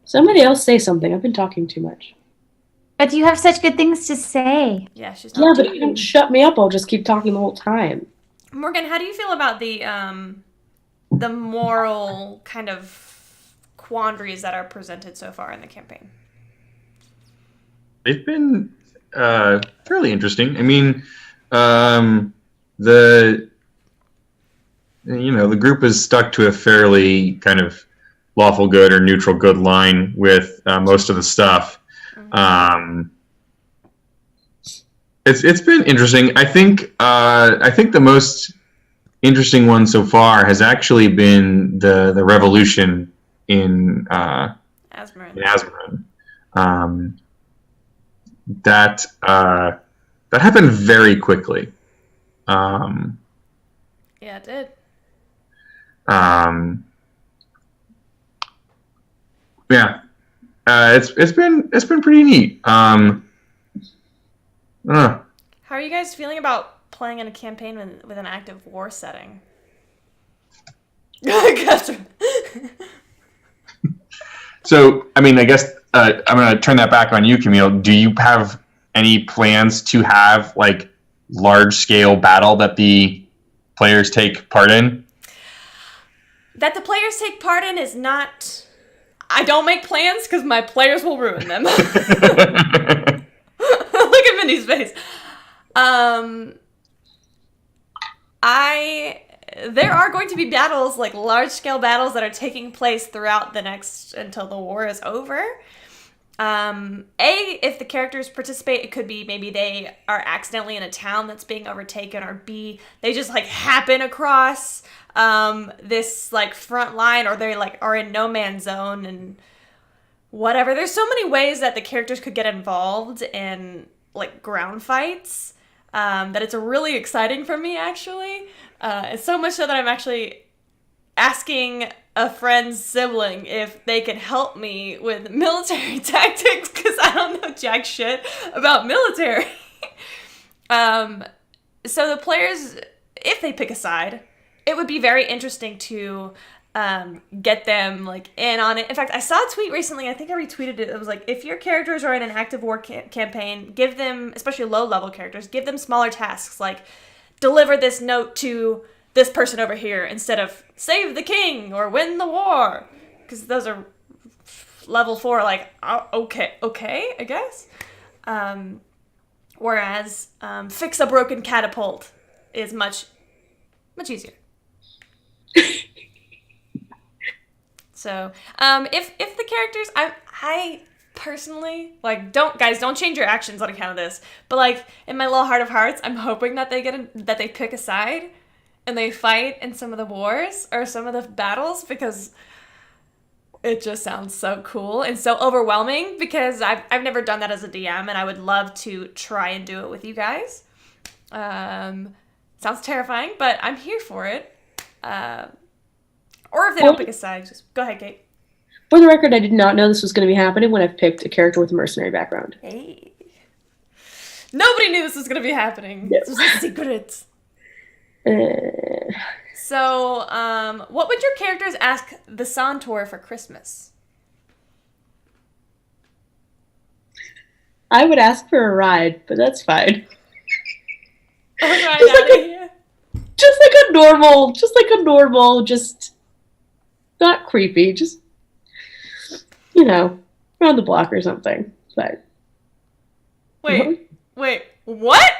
Somebody else say something. I've been talking too much. But you have such good things to say. Yeah, she's Yeah, not. but if you don't shut me up, I'll just keep talking the whole time. Morgan, how do you feel about the moral kind of quandaries that are presented so far in the campaign? They've been fairly interesting. I mean, the group is stuck to a fairly kind of lawful good or neutral good line with most of the stuff. It's been interesting. I think the most interesting one so far has actually been the revolution in Asmarin. That happened very quickly. Yeah, it did. Yeah, it's been pretty neat. How are you guys feeling about playing in a campaign with an active war setting? So, I mean, I guess I'm going to turn that back on you, Camille. Do you have any plans to have like large-scale battle that the players take part in? That the players take part in is not... I don't make plans because my players will ruin them. Look at Mindy's face. There are going to be battles, like large-scale battles that are taking place throughout the next, until the war is over. If the characters participate, it could be maybe they are accidentally in a town that's being overtaken, or B, they just like happen across this like front line, or they like are in no man's zone and whatever. There's so many ways that the characters could get involved in like ground fights that it's really exciting for me, actually. It's so much so that I'm actually asking a friend's sibling if they can help me with military tactics, because I don't know jack shit about military. So the players, if they pick a side, it would be very interesting to get them like in on it. In fact, I saw a tweet recently, I think I retweeted it. It was like, if your characters are in an active war campaign, give them, especially low-level characters, give them smaller tasks, like deliver this note to this person over here instead of save the king or win the war, because those are level 4, like, okay, I guess. Whereas fix a broken catapult is much easier. So if the characters, I personally, like, don't change your actions on account of this, but like in my little heart of hearts, I'm hoping that they pick a side and they fight in some of the wars or some of the battles, because it just sounds so cool and so overwhelming, because I've never done that as a DM, and I would love to try and do it with you guys. Sounds terrifying, but I'm here for it. Or if they don't pick a side, just go ahead, Kate. For the record, I did not know this was going to be happening when I've picked a character with a mercenary background. Hey. Nobody knew this was going to be happening. Yep. This was a secret. So, what would your characters ask the Centaur for Christmas? I would ask for a ride, but that's fine. All right, out of here. Just like a normal, just not creepy, just, around the block or something. But Wait, what?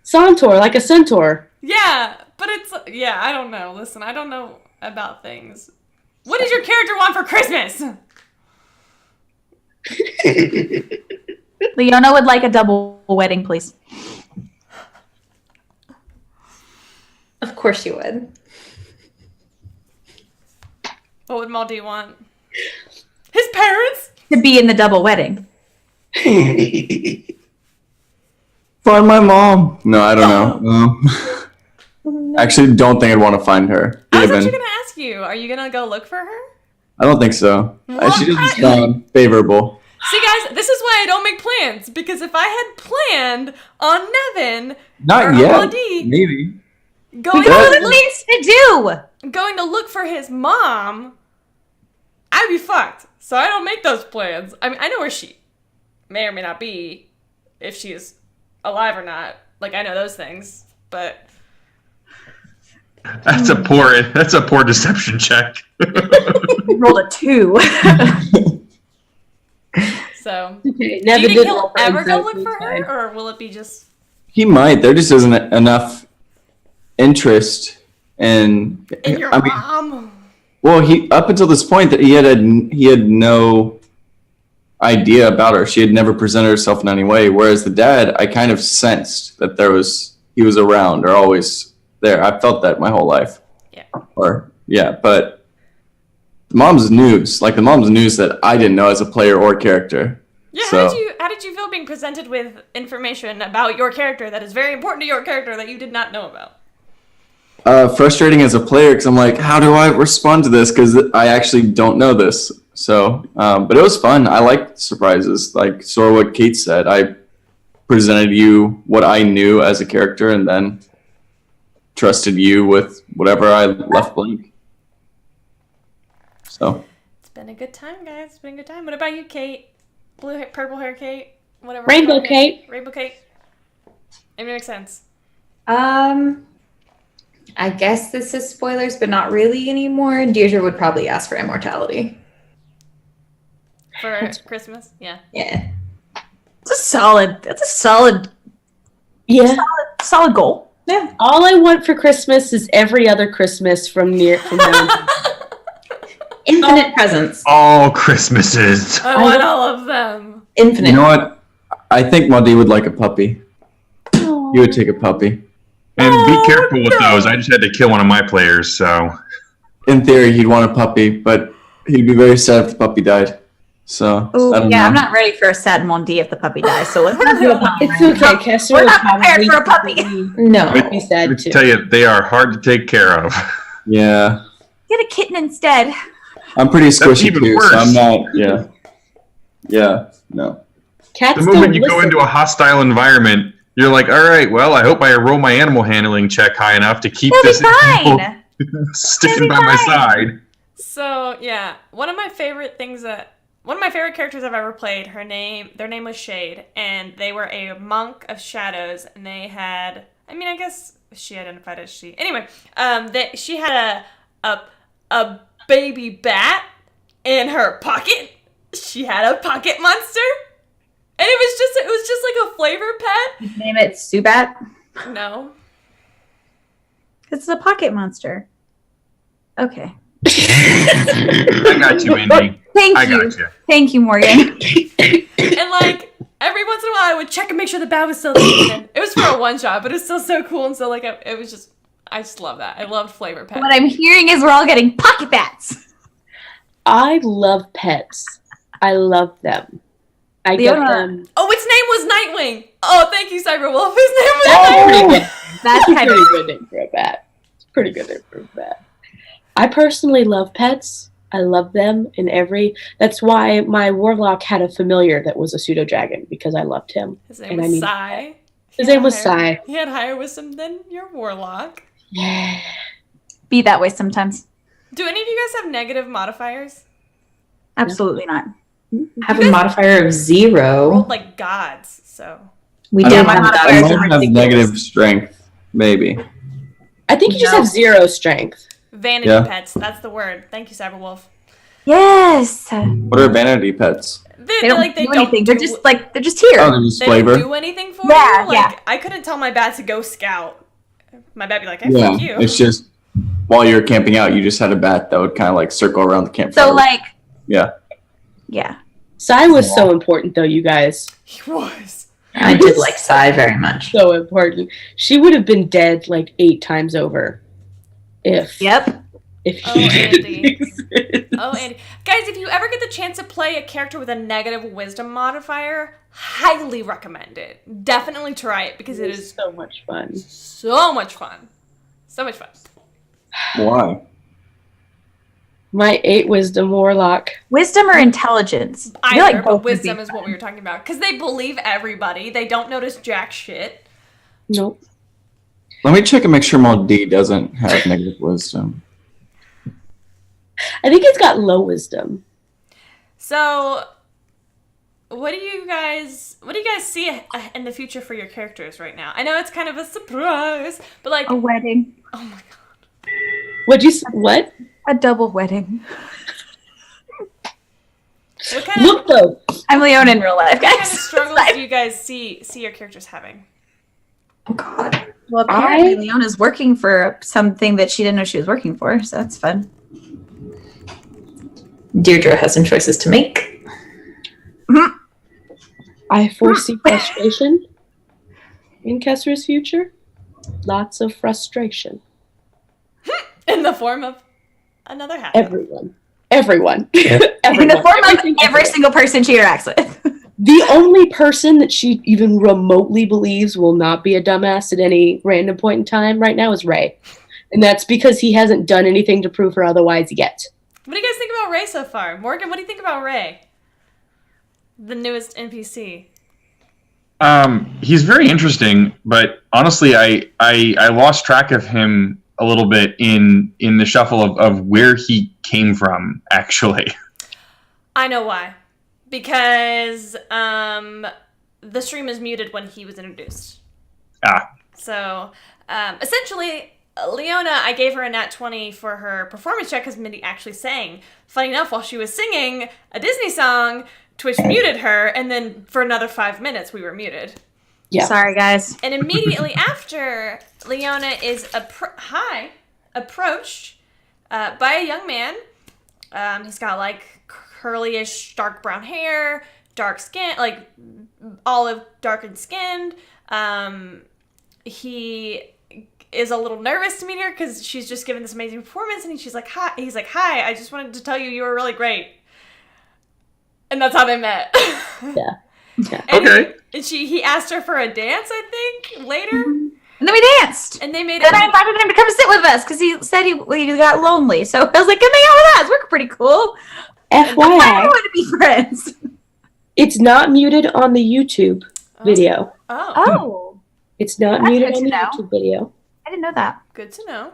Centaur, like a centaur. Yeah, but I don't know. Listen, I don't know about things. What does your character want for Christmas? Leona would like a double wedding, please. Of course you would. What would Maldi want? His parents? To be in the double wedding. Find my mom. No, I don't know. I actually don't think I'd want to find her. I was actually going to ask you. Are you going to go look for her? I don't think so. She doesn't sound favorable. See, guys, this is why I don't make plans. Because if I had planned on Nevin Not or yet. Maldi Maybe. going We got to, things to do. going to look for his mom, I'd be fucked. So I don't make those plans. I mean, I know where she may or may not be, if she is alive or not. Like, I know those things, but... That's a poor deception check. Rolled a 2. So, Okay, do you Nevin think did he'll offer ever go insight look for inside. her, or will it be just... He might. There just isn't enough interest in In your I mean, mom? well, he up until this point that he had no idea about her. She had never presented herself in any way. Whereas the dad, I kind of sensed that he was around or always there. I felt that my whole life. Yeah. But the mom's news that I didn't know as a player or character. Yeah, So- how did you feel being presented with information about your character that is very important to your character that you did not know about? Frustrating as a player because I'm like, how do I respond to this? Because I actually don't know this. So, but it was fun. I liked surprises. Like sort of what Kate said. I presented you what I knew as a character, and then trusted you with whatever I left blank. So It's been a good time, guys. It's been a good time. What about you, Kate? Purple hair Kate? Whatever. Rainbow Kate. Rainbow Kate. It makes sense. I guess this is spoilers, but not really anymore. Deirdre would probably ask for immortality. For Christmas? Yeah. Yeah. That's a solid Yeah. goal. Yeah. All I want for Christmas is every other Christmas from now on. Infinite presents. All Christmases. I want all of them. Infinite. you know what? I think Maldi would like a puppy. You would take a puppy. And be careful with those. I just had to kill one of my players, so. In theory, he'd want a puppy, but he'd be very sad if the puppy died. So Ooh, I don't yeah, know. I'm not ready for a sad Mondi if the puppy dies, so let's not do it. It's okay. Kester We're will not prepared probably for a puppy. No. be sad Let me too. tell you, they are hard to take care of. Yeah, Get a kitten instead. I'm pretty squishy even too, worse. so I'm not. Yeah, no. Cats The don't moment you go listen. into a hostile environment, you're like, all right, well, I hope I roll my animal handling check high enough to keep It'll this be animal fine. sticking It'll by be my fine. side. So yeah, one of my favorite characters I've ever played, their name was Shade, and they were a monk of shadows, and they had, I guess she identified as she. Anyway, she had a baby bat in her pocket. She had a pocket monster, and it was just like a flavor pet. Name it Subat. No, It's a pocket monster. Okay. I got you, Indy. Thank I you. got you. Thank you, Morgan. and like every once in a while I would check and make sure the bat was still there. It was for a one shot, but it's still so cool, and so like it was just. I just love that. I loved flavor pet. What I'm hearing is we're all getting pocket bats. I love pets. I love them. I get Leona. them. Oh, its name was Nightwing. Oh, thank you, Cyberwolf. His name was That's Nightwing. pretty good. That's kind Pretty of good name for a bat. It's a pretty good name for a bat. I personally love pets. I love them in every. That's why my warlock had a familiar that was a pseudo dragon because I loved him. His name And I was mean- Sai. His He had name was higher- Sai. He had higher wisdom than your warlock. Yeah. be that way sometimes. Do any of you guys have negative modifiers? Absolutely not. Have a modifier of Rolled 0. like gods, so. We I did don't my have modifiers I that. are might have ridiculous. negative strength, maybe. I think you just No. have 0 strength. Vanity Yeah. pets. That's the word. Thank you, Cyberwolf. Yes. What are vanity pets? They They don't like they do don't anything. do, They're just like they're just here. Oh, they're just they flavor. don't do anything for Yeah, you. Like yeah. I couldn't tell my bat to go scout. My bat be like, hey, Yeah, fuck you. it's just while you're camping out, you just had a bat that would kind of like circle around the campfire. So like yeah. yeah. Sai was so important though, you guys. He was. I did like Sai very much. So important. She would have been dead like 8 times over. If Yep. if Oh, he didn't Andy. exist. Oh, and guys, if you ever get the chance to play a character with a negative wisdom modifier, highly recommend it. Definitely try it because it is so much fun. so much fun. So much fun. Why? My 8 wisdom warlock. Wisdom or intelligence? I feel Either, like but both would wisdom be is what fun. we were talking about. Because they believe everybody. They don't notice jack shit. Nope. Let me check and make sure Mal D doesn't have negative wisdom. I think it's got low wisdom. So, what do you guys see in the future for your characters right now? I know it's kind of a surprise, but like, A wedding. oh my god. What? A double wedding. What kind of Look though. I'm Leona in real life, what kind of guys. struggles do you guys see your characters having? Oh, God. Well, apparently Leona's working for something that she didn't know she was working for, so that's fun. Deirdre has some choices to make. I foresee frustration in Kesra's future. Lots of frustration. In the form of another hat. Everyone. Everyone. In the form of Everything every single person she interacts with. The only person that she even remotely believes will not be a dumbass at any random point in time right now is Ray. And that's because he hasn't done anything to prove her otherwise yet. What do you guys think about Ray so far? Morgan, what do you think about Ray? The newest NPC. He's very interesting, but honestly, I lost track of him a little bit in the shuffle of where he came from, actually. I know why. Because the stream is muted when he was introduced. Ah. So, essentially, Leona, I gave her a nat 20 for her performance check because Mindy actually sang. Funny enough, while she was singing a Disney song, Twitch muted her, and then for another 5 minutes, we were muted. Yeah. Sorry, guys. And immediately after, Leona is approached by a young man. He's got like curly-ish dark brown hair, dark skin, like olive darkened skinned. He is a little nervous to meet her because she's just given this amazing performance, and she's like, "Hi." He's like, "Hi, I just wanted to tell you were really great." And that's how they met. Yeah. Yeah. And Okay. he asked her for a dance, I think, later. And then we danced. And they made Then I invited him to come sit with us because he said he got lonely. So I was like, come hang out with us. We're pretty cool. I FYI, want to be friends. it's not muted on the YouTube video. Oh, Oh, It's not That's muted good on to the know. YouTube video. I didn't know that. good to know.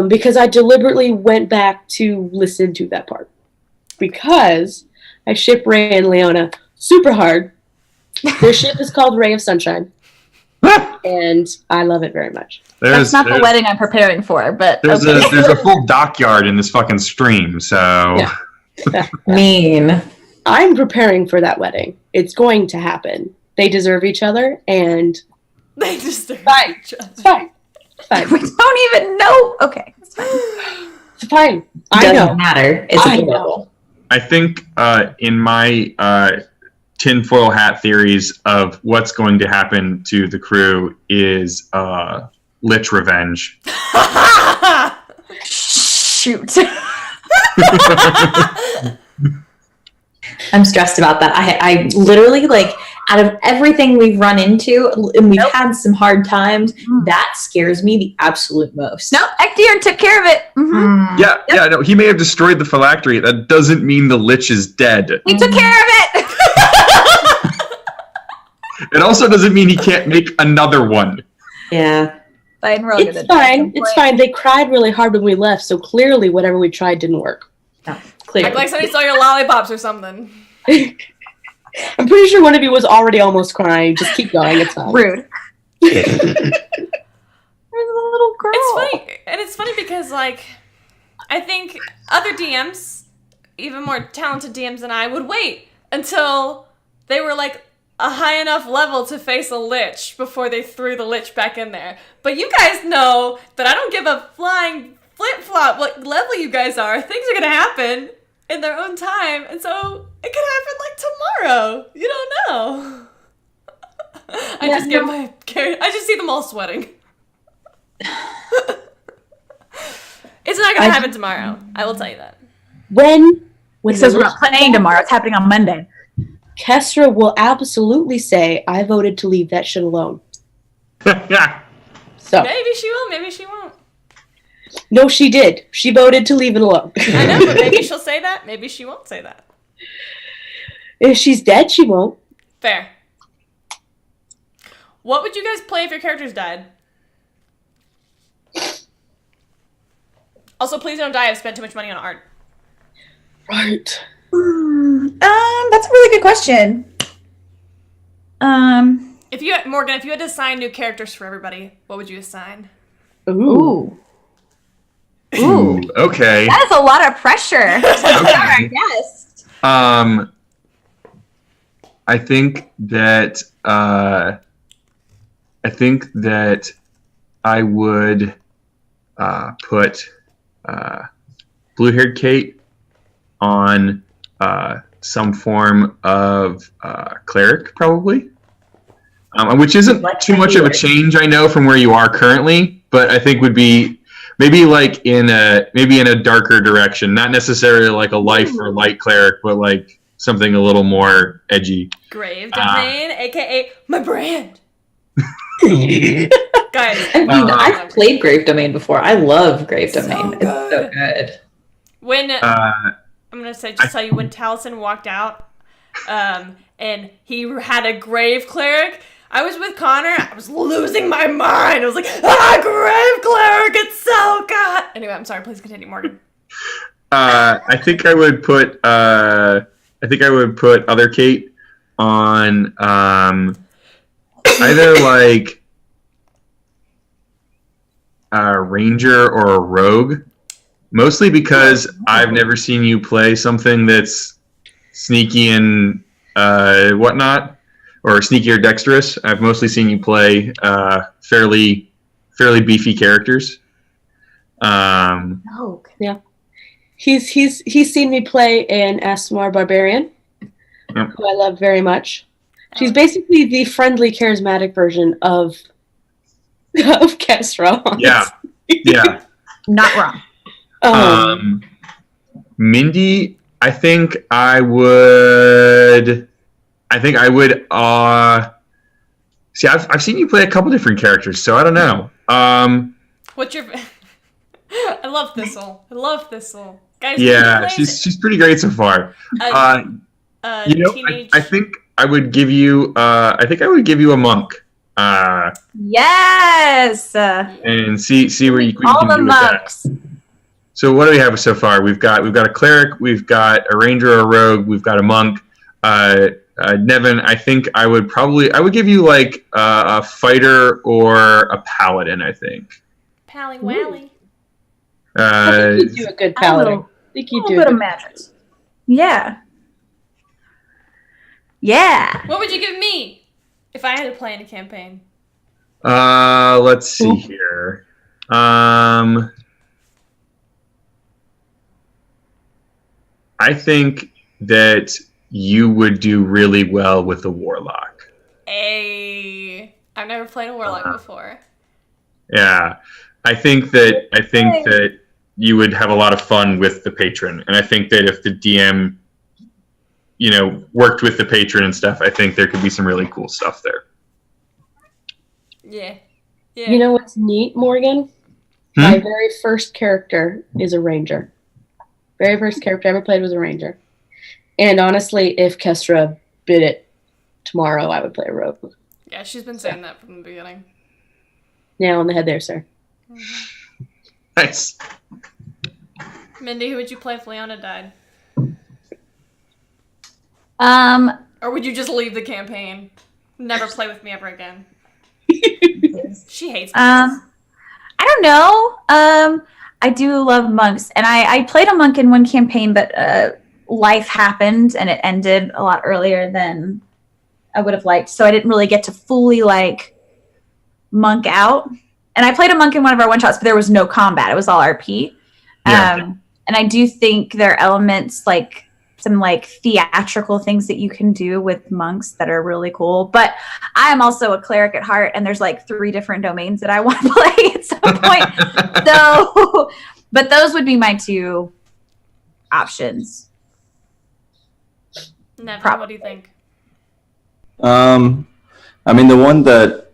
Because I deliberately went back to listen to that part. Because I ship Ray and Leona super hard. Their ship is called Ray of Sunshine. And I love it very much. That's not the wedding I'm preparing for, but There's okay. a full dockyard in this fucking stream, so Yeah. Mean. I'm preparing for that wedding. It's going to happen. They deserve each other, and They just Fine. each other. it's fine. It's fine. we don't even know. Okay, it's fine. It's fine. I Doesn't know. matter. It's I adorable. I think in my tinfoil hat theories of what's going to happen to the crew is Lich revenge. Shoot. I'm stressed about that. I literally, like, out of everything we've run into, and we've had some hard times, that scares me the absolute most. No, Ektir took care of it. Mhm. Yeah, no, he may have destroyed the phylactery. That doesn't mean the Lich is dead. He took care of it. It also doesn't mean he can't make another one. Yeah. Fine, we're all It's fine. It's fine. They cried really hard when we left, so clearly whatever we tried didn't work. No, clearly. Act like somebody stole your lollipops or something. I'm pretty sure one of you was already almost crying. Just keep going. It's fine. Rude. There's a little girl. It's funny, and it's funny because, like, I think other DMs, even more talented DMs than I, would wait until they were, like, a high enough level to face a Lich before they threw the Lich back in there. But you guys know that I don't give a flying flip-flop what level you guys are. Things are gonna happen in their own time, and so it could happen, like, tomorrow. You don't know. I just see them all sweating. It's not gonna happen tomorrow. I will tell you that. When It says we're not playing tomorrow. It's happening on Monday. Kestra will absolutely say, I voted to leave that shit alone. So, Maybe she will, maybe she won't. no, she did. She voted to leave it alone. I know, but maybe she'll say that, maybe she won't say that. If she's dead, she won't. Fair. What would you guys play if your characters died? Also, please don't die. I've spent too much money on art. Right. That's a really good question. If you had, Morgan, if you had to assign new characters for everybody, what would you assign? Ooh. Ooh, okay. That is a lot of pressure. Okay. Yes. I think that I would put blue-haired Kate on some form of cleric, probably. Which isn't too much of a change, I know, from where you are currently, but I think would be maybe like in a darker direction, not necessarily like a life or light cleric, but like something a little more edgy. Grave Domain, aka my brand. Guys, I mean, I've played Grave Domain before. I love Grave Domain. It's so good. When I'm gonna tell you when Taliesin walked out, and he had a grave cleric. I was with Connor. I was losing my mind. I was like, grave cleric, it's so good. Anyway, I'm sorry. Please continue, Morgan. I think I would put other Kate on either like a ranger or a rogue, mostly because I've never seen you play something that's sneaky and whatnot, or sneaky or dexterous. I've mostly seen you play fairly beefy characters. Yeah. He's seen me play an Asmar Barbarian, who I love very much. She's basically the friendly, charismatic version of Kestra. Yeah. Not wrong. Mindy, I think I would. See, I've seen you play a couple different characters, so I don't know. What's your? I love Thistle. Guys, Yeah, she's pretty great so far. Teenage... I think I would give you. I think I would give you a monk. Yes. And see where you All can the do monks. with that. So what do we have so far? We've got a cleric, we've got a ranger or a rogue, we've got a monk. Nevin, I think I would give you like a fighter or a paladin. I think. Pally Wally. I think you do a good paladin. I think you do a bit good of magic. Yeah. Yeah. What would you give me if I had to play in a campaign? Let's see here. I think that you would do really well with a warlock. I've never played a warlock before. Yeah, I think that you would have a lot of fun with the patron, and I think that if the DM, worked with the patron and stuff, I think there could be some really cool stuff there. Yeah. You know what's neat, Morgan? My very first character is a ranger. Very first character I ever played was a ranger. And honestly, if Kestra bid it tomorrow, I would play a rogue. Yeah, she's been saying that from the beginning. Nail on the head there, sir. Mm-hmm. Nice. Mindy, who would you play if Leona died? Or would you just leave the campaign? Never play with me ever again. She hates me. I don't know. I do love monks, and I played a monk in one campaign, but life happened and it ended a lot earlier than I would have liked. So I didn't really get to fully monk out. And I played a monk in one of our one shots, but there was no combat. It was all RP. Yeah. And I do think there are elements some theatrical things that you can do with monks that are really cool. But I am also a cleric at heart, and there's 3 different domains that I want to play at some point. So, but those would be my 2 options. Nevin, what do you think? I mean, the one that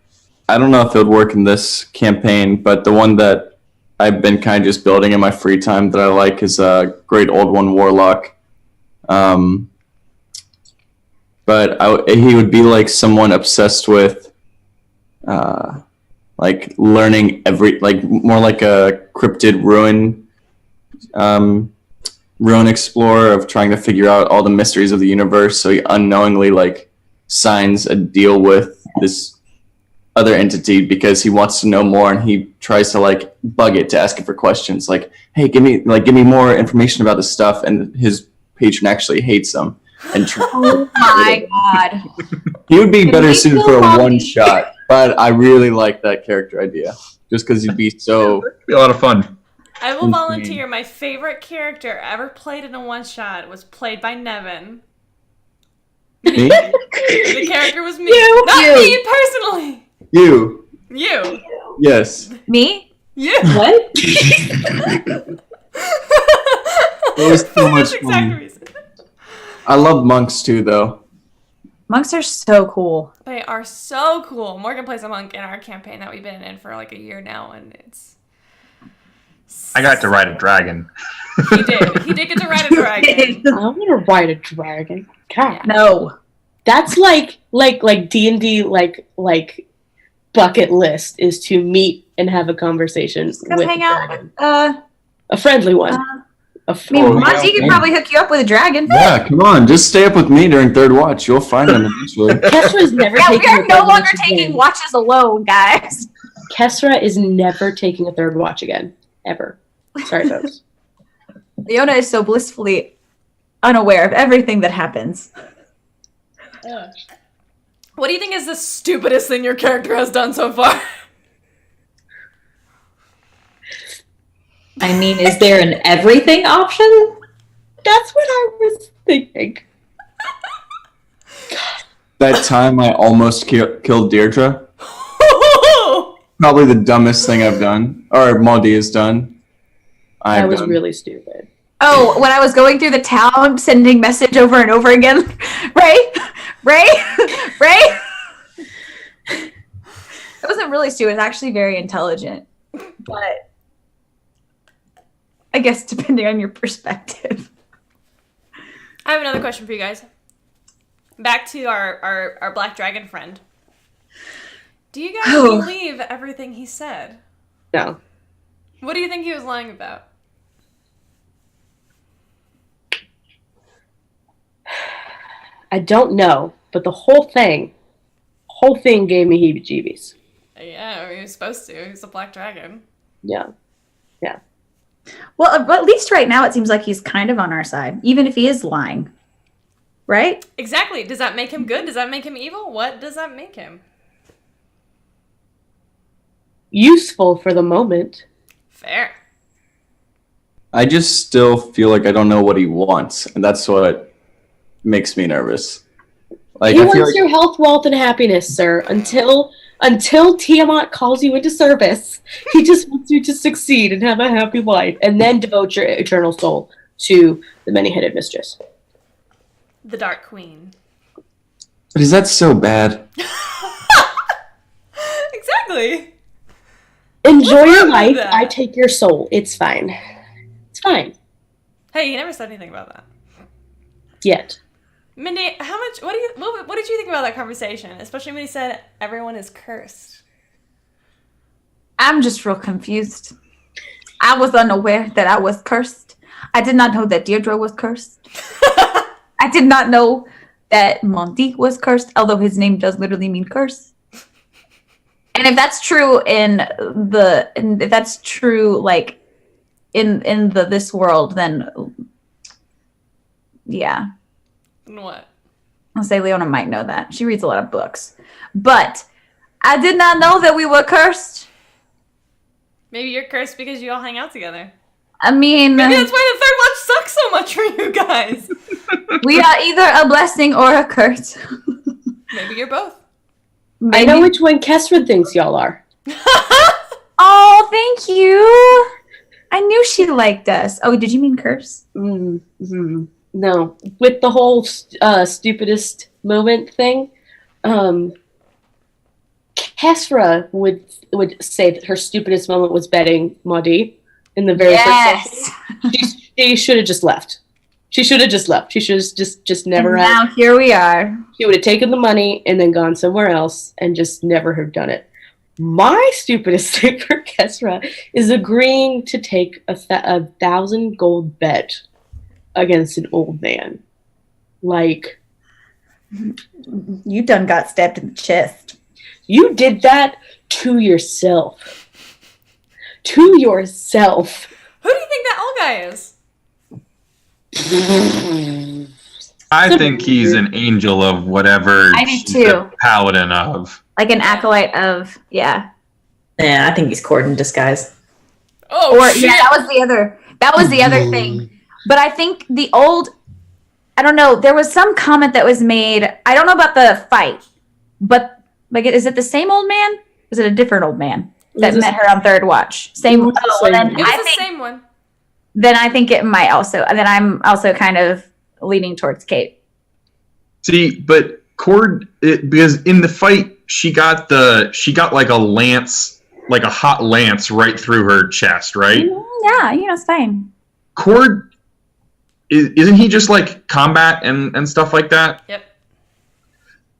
I don't know if it would work in this campaign, but the one that I've been kind of just building in my free time that I like is a Great Old One Warlock. But he would be someone obsessed with learning more like a cryptid ruin explorer of trying to figure out all the mysteries of the universe. So he unknowingly signs a deal with this other entity because he wants to know more, and he tries to bug it to ask it for questions hey, give me more information about this stuff, and his patron actually hates him. And oh my god. He would be better suited for a one shot, but I really like that character idea. Just because he'd be so It'd be a lot of fun. I will volunteer. My favorite character ever played in a one shot was played by Nevin. Me? The character was me. You. Not You. me personally. You. You. Yes. Me? You. What? It was so For much this exact fun. reason. I love monks too, though. Monks are so cool. They are so cool. Morgan plays a monk in our campaign that we've been in for like a year now, and it's. I got to ride a dragon. He did. He did get to ride a dragon. I want to ride a dragon. God, Yeah. No. that's like D&D like bucket list is to meet and have a conversation Come with hang a out. dragon. A A friendly one. I mean, Oh, Monty yeah. could probably hook you up with a dragon. Yeah, come on. Just stay up with me during third watch. You'll find them eventually. Kesra's never Yeah, we taking are a no third longer watch taking again. watches alone, guys. Kesra is never taking a third watch again. Ever. Sorry, folks. Leona is so blissfully unaware of everything that happens. What do you think is the stupidest thing your character has done so far? I mean, is there an everything option? That's what I was thinking. That time I almost killed Deirdre. Probably the dumbest thing I've done, or Maudie has done. That I've was done. really stupid. Oh, when I was going through the town sending message over and over again. Ray? Ray? It wasn't really stupid. It was actually very intelligent. But I guess depending on your perspective. I have another question for you guys. Back to our black dragon friend. Do you guys Oh. believe everything he said? No. What do you think he was lying about? I don't know, but the whole thing gave me heebie-jeebies. Yeah, he was supposed to. He was a black dragon. Yeah. Well, at least right now it seems like he's kind of on our side, even if he is lying. Right? Exactly. Does that make him good? Does that make him evil? What does that make him? Useful for the moment. Fair. I just still feel like I don't know what he wants, and that's what makes me nervous. Like He I feel wants like your health, wealth, and happiness, sir. Until Tiamat calls you into service, he just wants you to succeed and have a happy life, and then devote your eternal soul to the many-headed mistress. The Dark Queen. but is that so bad? Exactly. Enjoy What's your wrong with life. that? I take your soul. It's fine. It's fine. Hey, he never said anything about that. Yet. Mindy, what did you think about that conversation? Especially when he said everyone is cursed. I'm just real confused. I was unaware that I was cursed. I did not know that Deirdre was cursed. I did not know that Monty was cursed, although his name does literally mean curse. And if that's true if that's true like in this world, then yeah. What? I'll say Leona might know that. She reads a lot of books. But I did not know that we were cursed. Maybe you're cursed because you all hang out together. I mean, Maybe that's why the third watch sucks so much for you guys. we are either a blessing or a curse. Maybe you're both. I know which one Kesra thinks y'all are. Oh, thank you. I knew she liked us. Oh, did you mean curse? Mm-hmm. No. With the whole stupidest moment thing, Kesra would say that her stupidest moment was betting Maudie in the very first session. She should have just left. She should have just left. She should have just never And now here we are. She would have taken the money and then gone somewhere else and just never have done it. My stupidest thing for Kesra is agreeing to take a 1,000 gold bet against an old man. Like, You done got stabbed in the chest. you did that to yourself. To yourself. Who do you think that old guy is? I think he's an angel of whatever I do she's too. a paladin of. Like an acolyte of, yeah. Yeah, I think he's court in disguise. Oh, Or shit. yeah, that was the other thing. But I think the old I don't know. There was some comment that was made. I don't know about the fight, but like, is it the same old man? Is it a different old man that met her on Third Watch? Same. It was the Oh, same then one. It was I the think same one. then I think it might also. And then I'm also kind of leaning towards Kate. See, but Cord, because in the fight she got like a lance, like a hot lance right through her chest, right? Yeah, it's fine. Cord, isn't he just like combat and stuff like that? Yep.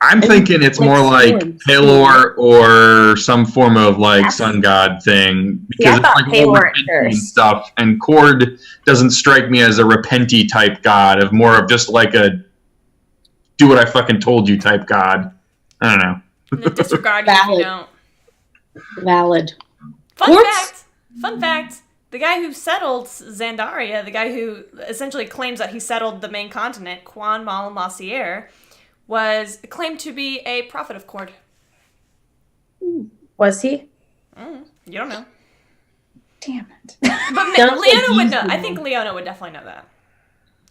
I'm And thinking it's like more like swords. Pelor or some form of like Yes. sun god thing, Yeah, I because thought it's like all Pelor at repenty and first. stuff. And Cord doesn't strike me as a repenty type god, of more of just like a do what I fucking told you type god. I don't know. And then disregard you if you Valid. don't. Valid. Fun Quartz? fact. Fun fact. The guy who settled Zandaria, the guy who essentially claims that he settled the main continent, Quan Malamassiere, was claimed to be a prophet of Cord. Was he? You don't know. Damn it. But Sounds like Leona would he's know. the I one. think Leona would definitely know that.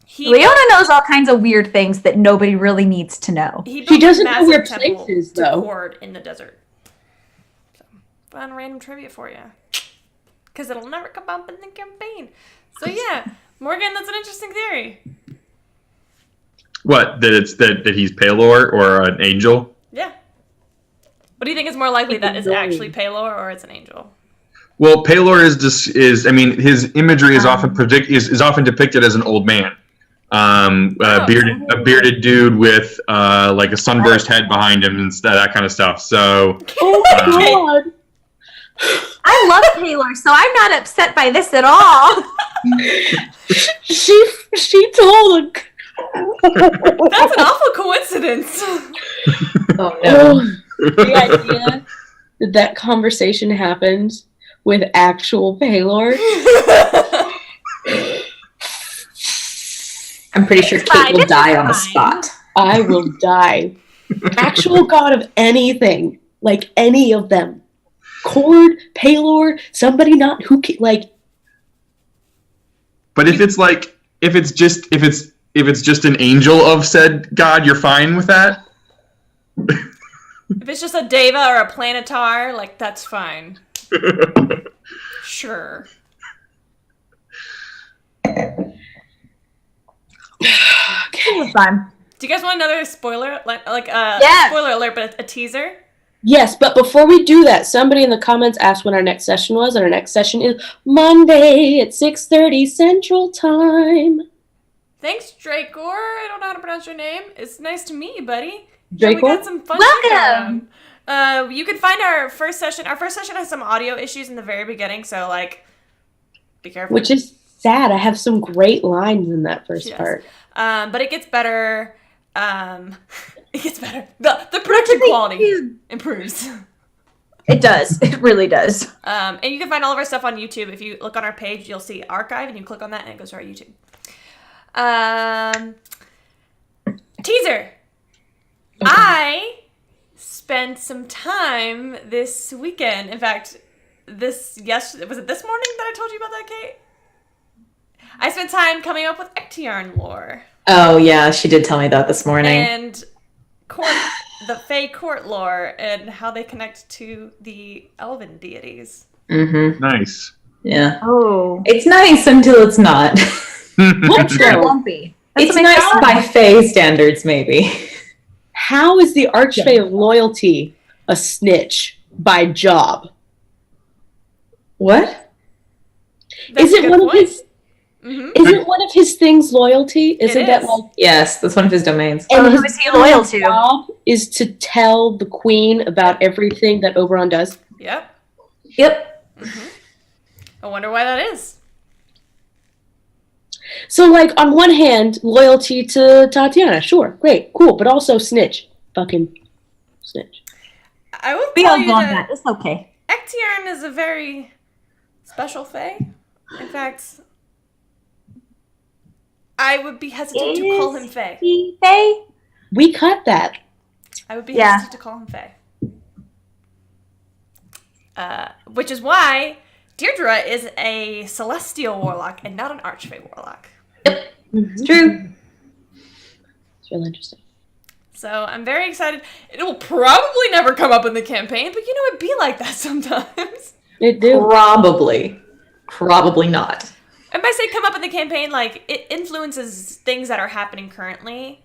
He Leona knows all kinds of weird things that nobody really needs to know. He, He built a doesn't know massive where temple place is, to though. Cord in the desert. So, fun random trivia for you. Because it'll never come up in the campaign. So yeah, Morgan, that's an interesting theory. What, that he's Pelor or an angel? Yeah. What do you think is more likely, that it's actually Pelor or it's an angel? Well, Pelor is I mean, his imagery is often is often depicted as an old man, a bearded dude with like a sunburst head behind him and that kind of stuff. So Oh my god. I love Taylor, so I'm not upset by this at all. She told a That's an awful coincidence. Oh no. Oh, the idea that that conversation happened with actual Pelor. I'm pretty sure It's fine, Kate will it's die on the fine. spot. I will die. Actual god of anything, like any of them. Cord, Pelor, somebody not who like. but if it's just an angel of said god, you're fine with that? If it's just a Deva or a Planetar, like, that's fine. Sure. It's fine. Do you guys want another spoiler? Yes. Spoiler alert, but a teaser? Yes, but before we do that, somebody in the comments asked when our next session was, and our next session is Monday at 6:30 Central Time. Thanks, Dracor. I don't know how to pronounce your name. It's nice to meet you, buddy. Yeah, we Dracor? got some fun shit Welcome. going on. You can find our first session. Our first session has some audio issues in the very beginning, so, like, be careful. Which is sad. I have some great lines in that first Yes. part. But it gets better. It gets better. The production quality improves. It does. It really does. And you can find all of our stuff on YouTube. If you look on our page, you'll see archive, and you click on that, and it goes to our YouTube. Teaser. I spent some time this weekend. In fact, was it this morning that I told you about that, Kate? I spent time coming up with Ectiarn lore Oh yeah, she did tell me that this morning. and the Fey court lore and how they connect to the elven deities. Mm-hmm. Nice. Yeah. Oh. It's nice until it's not. What Sure, it though? won't be. That's It's what makes nice it by Faye standards, maybe. How is the Archfey of Loyalty a snitch by job? What? That's Is a it good one point. of his? Mhm. Isn't one of his things loyalty? Isn't that is. like? Yes, that's one of his domains. Oh, And who his is he loyal to? job is to tell the queen about everything that Oberon does. Yep. Yep. I wonder why that is. So, like, on one hand, loyalty to Tatiana, sure, great, cool, but also snitch, fucking snitch. I will We tell all you go on that that. It's okay. Ectiarn is a very special Fae. In fact, I would be hesitant to call him Fae. Faye? We cut that. I would be Yeah. hesitant to call him Fae. Which is why Deirdre is a celestial warlock and not an archfey warlock. It's true. It's really interesting. So I'm very excited. It will probably never come up in the campaign, but it'd be like that sometimes. It do. Probably not. And by say come up in the campaign, like it influences things that are happening currently,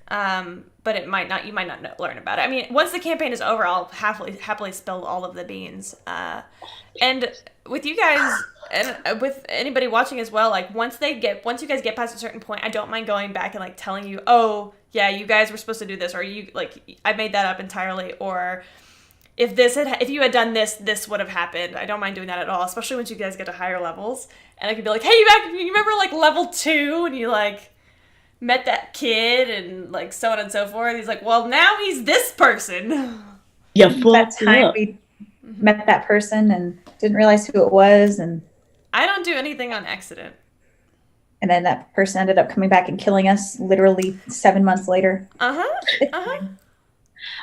but it might not. You might not learn about it. I mean, once the campaign is over, I'll happily spill all of the beans. And with you guys and with anybody watching as well, like once you guys get past a certain point, I don't mind going back and like telling you, oh yeah, you guys were supposed to do this, or you like I made that up entirely, or if you had done this, this would have happened. I don't mind doing that at all, especially once you guys get to higher levels. And I could be like, hey, you remember like level 2 and you like met that kid and like so on and so forth. He's like, well, now he's this person. Yeah, That time we met that person and didn't realize who it was, and I don't do anything on accident. then that person ended up coming back and killing us literally 7 months later. Fine. Fine.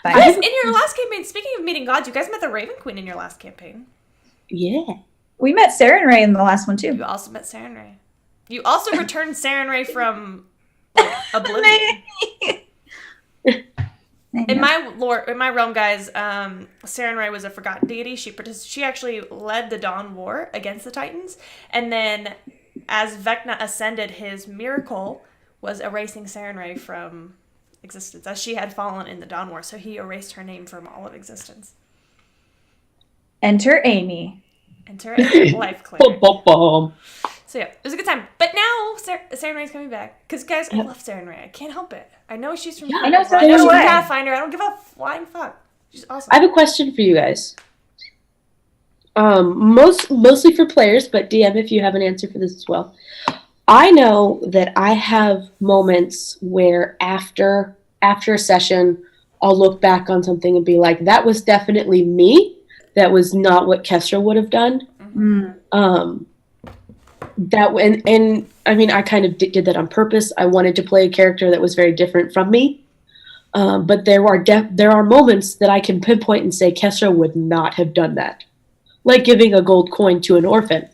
Guys, in your last campaign, speaking of meeting gods, you guys met the Raven Queen in your last campaign. Yeah. We met Sarah and Ray in the last one too. You also met Sarenrae. You also returned Sarenrae from like, Oblivion. In my lore, in my realm, guys, Sarenrae was a forgotten deity. She actually led the Dawn War against the Titans, and then as Vecna ascended, his miracle was erasing Sarenrae from existence, as she had fallen in the Dawn War. So he erased her name from all of existence. Enter Amy. Enter life clear. Bum. So yeah, it was a good time. But now Sarenrae's coming back. Because guys, I love Sarenrae. I can't help it. I know she's from I know so she's do from I. Pathfinder. I don't give a flying fuck. She's awesome. I have a question for you guys. Mostly for players, but DM if you have an answer for this as well. I know that I have moments where after a session, I'll look back on something and be like, that was definitely me. That was not what Kestra would have done. Mm. And I mean, I kind of did that on purpose. I wanted to play a character that was very different from me. But there are moments that I can pinpoint and say Kestra would not have done that. Like giving a gold coin to an orphan.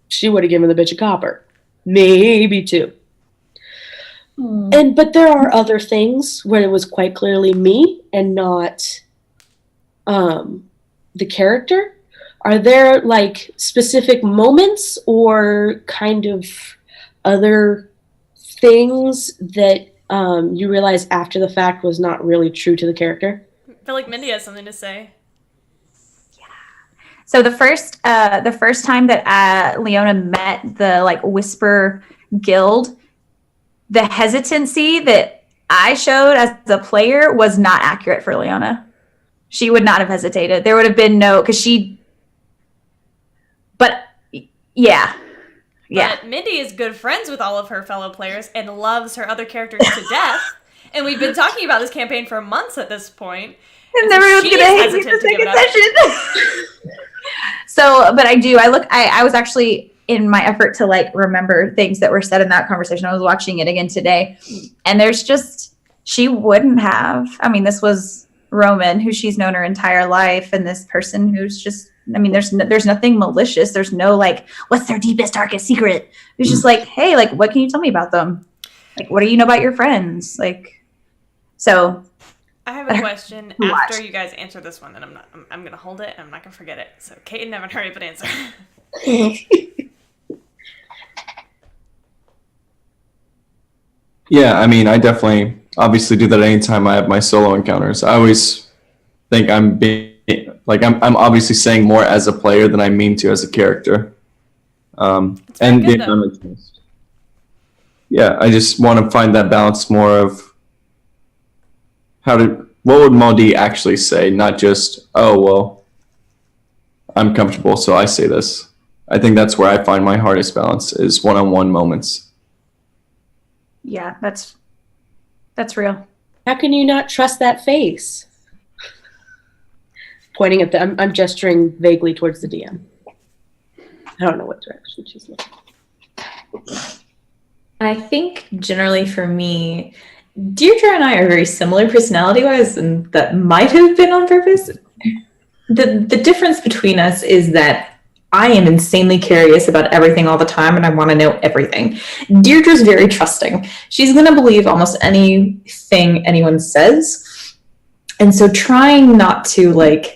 She would have given the bitch a copper. Maybe 2. But there are other things where it was quite clearly me and not the character. Are there like specific moments or kind of other things that you realize after the fact was not really true to the character? I feel like Mindy has something to say. So the first time that Leona met the like Whisper Guild, the hesitancy that I showed as a player was not accurate for Leona. She would not have hesitated. There would have been no, but Mindy is good friends with all of her fellow players and loves her other characters to death. And we've been talking about this campaign for months at this point. And everyone's gonna hate me the second session. So, but I was actually in my effort to like remember things that were said in that conversation. I was watching it again today, and she wouldn't have. I mean, this was Roman, who she's known her entire life, and this person who's just. I mean, there's nothing malicious. There's no like, what's their deepest, darkest secret? It's just like, hey, like, what can you tell me about them? Like, what do you know about your friends? Like, so. I have a question after you guys answer this one, and I'm gonna hold it, and I'm not gonna forget it. So, Kate and Evan, hurry up and answer. Yeah, I mean, I definitely obviously do that anytime I have my solo encounters. I always think I'm obviously saying more as a player than I mean to as a character. And good, the makes sense. Yeah, I just want to find that balance more of what would Maudie actually say, not just, oh, well, I'm comfortable, so I say this. I think that's where I find my hardest balance is one-on-one moments. Yeah, that's real. How can you not trust that face? Pointing at I'm gesturing vaguely towards the DM. I don't know what direction she's looking. I think generally for me, Deirdre and I are very similar personality-wise, and that might have been on purpose. The difference between us is that I am insanely curious about everything all the time, and I want to know everything. Deirdre's very trusting. She's going to believe almost anything anyone says. And so trying not to like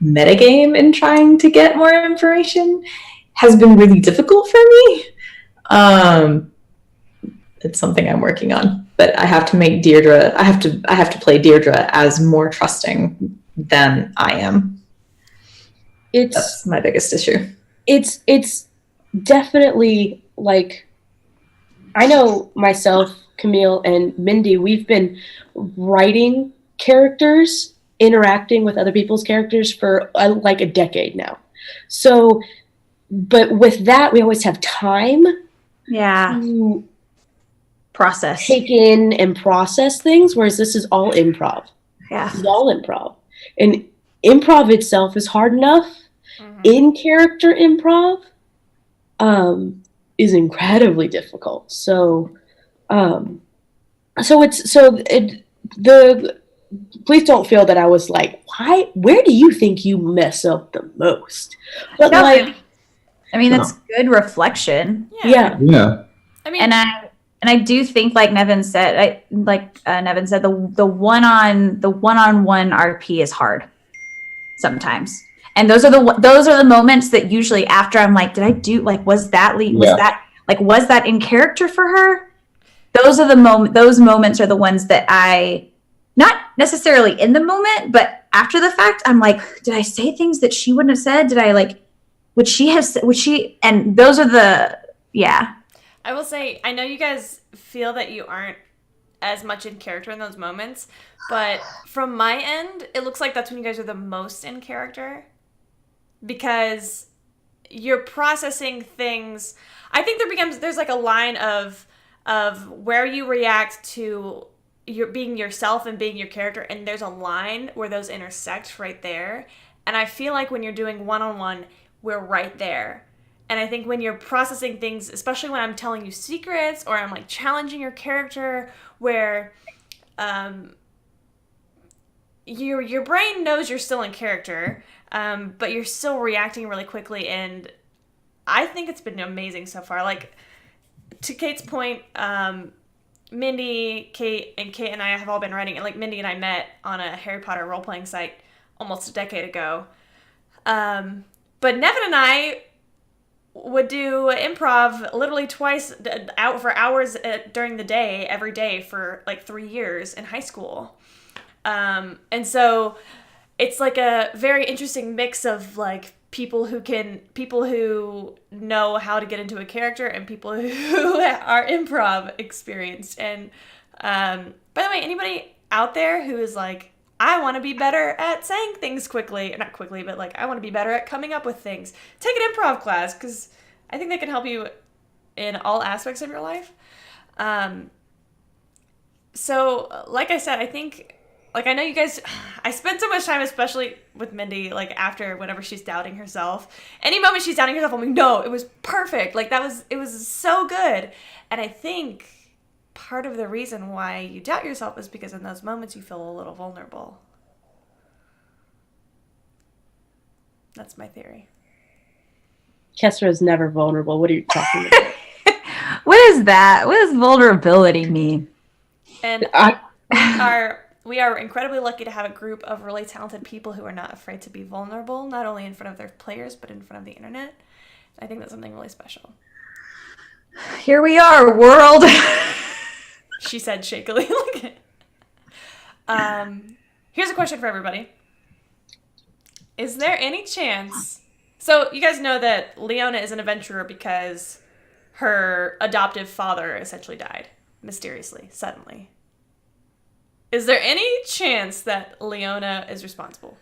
metagame and trying to get more information has been really difficult for me. It's something I'm working on, but I have to make Deirdre, I have to play Deirdre as more trusting than I am. That's my biggest issue. It's definitely like, I know myself, Camille, and Mindy, we've been writing characters, interacting with other people's characters for like a decade now. So, but with that, we always have time to process, take in and process things, whereas this is all improv. Yeah. This is all improv. And improv itself is hard enough. Mm-hmm. In character improv is incredibly difficult. Please don't feel that I was like, where do you think you mess up the most? But No, like, I mean, that's good reflection. yeah. I mean, And I do think, like Nevin said, the one-on-one RP is hard sometimes, and those are the moments that usually after I'm like, did I do like was that in character for her? Those moments are the ones that I, not necessarily in the moment, but after the fact, I'm like, did I say things that she wouldn't have said? Did I like, would she have? And those are I will say, I know you guys feel that you aren't as much in character in those moments, but from my end, it looks like that's when you guys are the most in character, because you're processing things. I think there's like a line of where you react to your being yourself and being your character, and there's a line where those intersect right there. And I feel like when you're doing one-on-one, we're right there. And I think when you're processing things, especially when I'm telling you secrets or I'm like challenging your character, where your brain knows you're still in character, but you're still reacting really quickly. And I think it's been amazing so far. Like, to Kate's point, Mindy, Kate and I have all been writing. And like Mindy and I met on a Harry Potter role-playing site almost a decade ago. But Nevin and I would do improv literally twice out for hours during the day, every day for like 3 years in high school. And so it's like a very interesting mix of like people who know how to get into a character and people who are improv experienced. And by the way, anybody out there who is like, I want to be better at saying things quickly, not quickly, but like I want to be better at coming up with things, take an improv class, because I think they can help you in all aspects of your life. So like I said, I think, like, I know you guys, I spent so much time, especially with Mindy, like whenever she's doubting herself, any moment she's doubting herself, I'm like, no, it was perfect. Like it was so good. And I think part of the reason why you doubt yourself is because in those moments you feel a little vulnerable. That's my theory. Kesra is never vulnerable. What are you talking about? What is that? What does vulnerability mean? And we are incredibly lucky to have a group of really talented people who are not afraid to be vulnerable, not only in front of their players, but in front of the internet. I think that's something really special. Here we are, world. She said shakily. Here's a question for everybody. Is there any chance... So you guys know that Leona is an adventurer because her adoptive father essentially died mysteriously, suddenly. Is there any chance that Leona is responsible?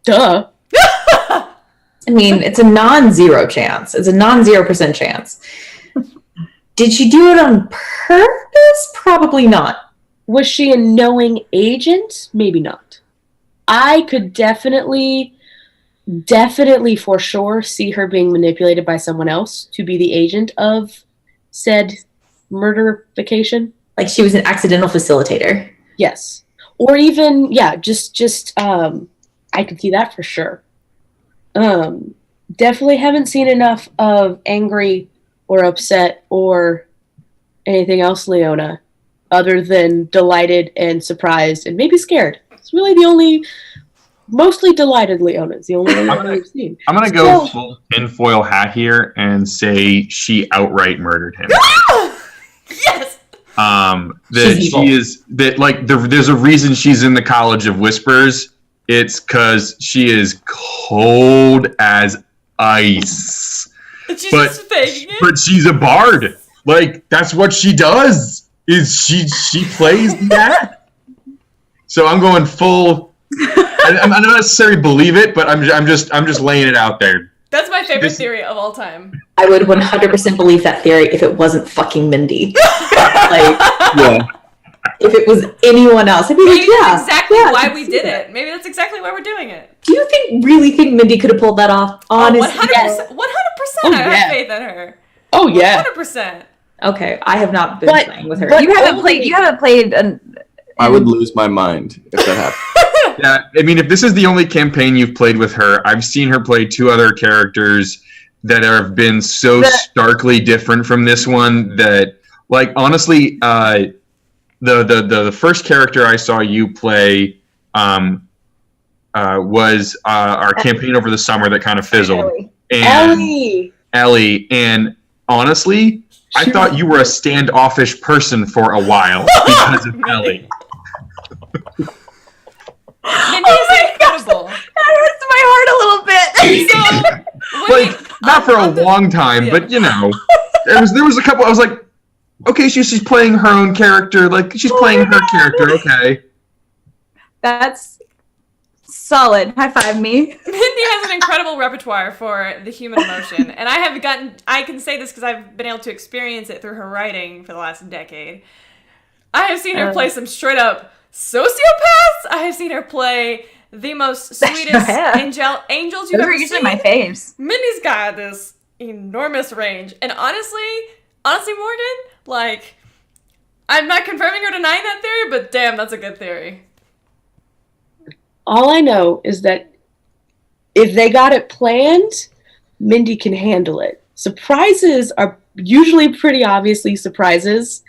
Duh. I mean, it's a non-zero chance. It's a non-0% chance. Did she do it on purpose? Probably not. Was she a knowing agent? Maybe not. I could definitely for sure see her being manipulated by someone else to be the agent of said murderification. Like she was an accidental facilitator. Yes. Or even, yeah, just I could see that for sure. Definitely haven't seen enough of angry or upset or anything else Leona, other than delighted and surprised and maybe scared. It's really the only, mostly delighted Leona is the only one we've seen. I'm gonna go full tinfoil hat here and say she outright murdered him. Yes. That she is that like there's a reason she's in the College of Whispers. It's because she is cold as ice. And she's just faking it. But she's a bard. Like that's what she does. Is she plays that? So I'm going full. I don't necessarily believe it, but I'm just laying it out there. That's my favorite theory of all time. I would 100% believe that theory if it wasn't fucking Mindy. Like, Yeah. if it was anyone else, I'd be Maybe like, yeah. that's exactly yeah, I why can we see did that. it. Maybe that's exactly why we're doing it. Do you really think Mindy could have pulled that off? Honestly, 100%. 100%. Oh, I have yeah. faith in her. Oh yeah. 100%. Okay, I have not been But- playing with her. but- You haven't played I would lose my mind if that happened. Yeah, I mean, if this is the only campaign you've played with her, I've seen her play 2 other characters that have been so starkly different from this one that, like, honestly, the first character I saw you play was our campaign over the summer that kind of fizzled. And Ellie. and honestly, I thought you were a standoffish person for a while because of Ellie. Mindy is incredible. That hurts my heart a little bit. So, when Like, not for a long time, but you know, there was a couple. I was like, okay, she's playing her own character. Like she's playing her character. Okay. That's solid. High five me. Mindy has an incredible repertoire for the human emotion, and I can say this because I've been able to experience it through her writing for the last decade. I have seen her play some straight up sociopaths. I have seen her play the most sweetest Yeah. angels you've Those are ever usually seen. my faves. Mindy's got this enormous range, and honestly, Morgan, like, I'm not confirming or denying that theory, but damn, that's a good theory. All I know is that if they got it planned, Mindy can handle it. Surprises are usually pretty obviously surprises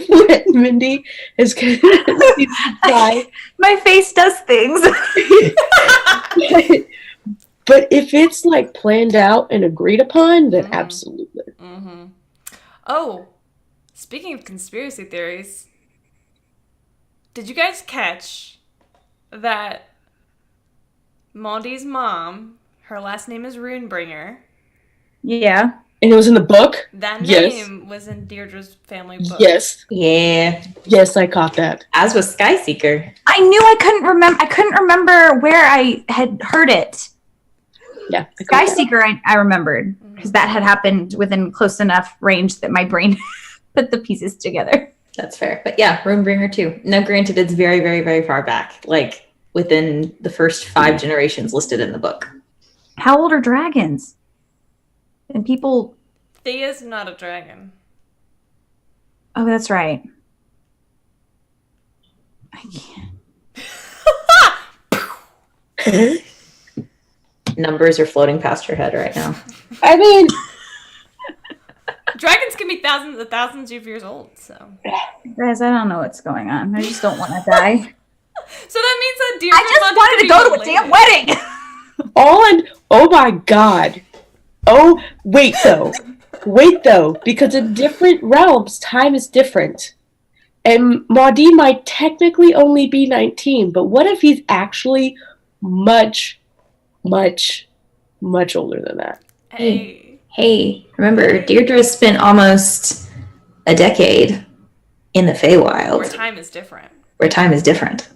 when Mindy is going to try. My face does things. But if it's like planned out and agreed upon, then absolutely. Mm-hmm. Oh, speaking of conspiracy theories, did you guys catch that Monty's mom, her last name is Runebringer, Yeah. And it was in the book? that Yes. name was in Deirdre's family book. Yes. Yeah, Yes, I caught that. as was Skyseeker. I knew I couldn't remember where I had heard it. Yeah. I caught that. Skyseeker, I remembered because that had happened within close enough range that my brain put the pieces together. That's fair. But yeah, Runebringer too. Now, granted, it's very, very, very far back, like within the first 5 generations listed in the book. How old are dragons? And people. Thea's not a dragon. Oh, that's right. I can't. Numbers are floating past your head right now. I mean, Dragons can be thousands of years old, so. Guys, I don't know what's going on. I just don't want to die. So that means that Deirdre I just wanted to go to a damn wedding. oh my God. Oh, wait though, because in different realms, time is different. And Maudine might technically only be 19, but what if he's actually much, much, much older than that? Hey. Hey, remember, Deirdre spent almost a decade in the Feywild, Where time is different. where time is different.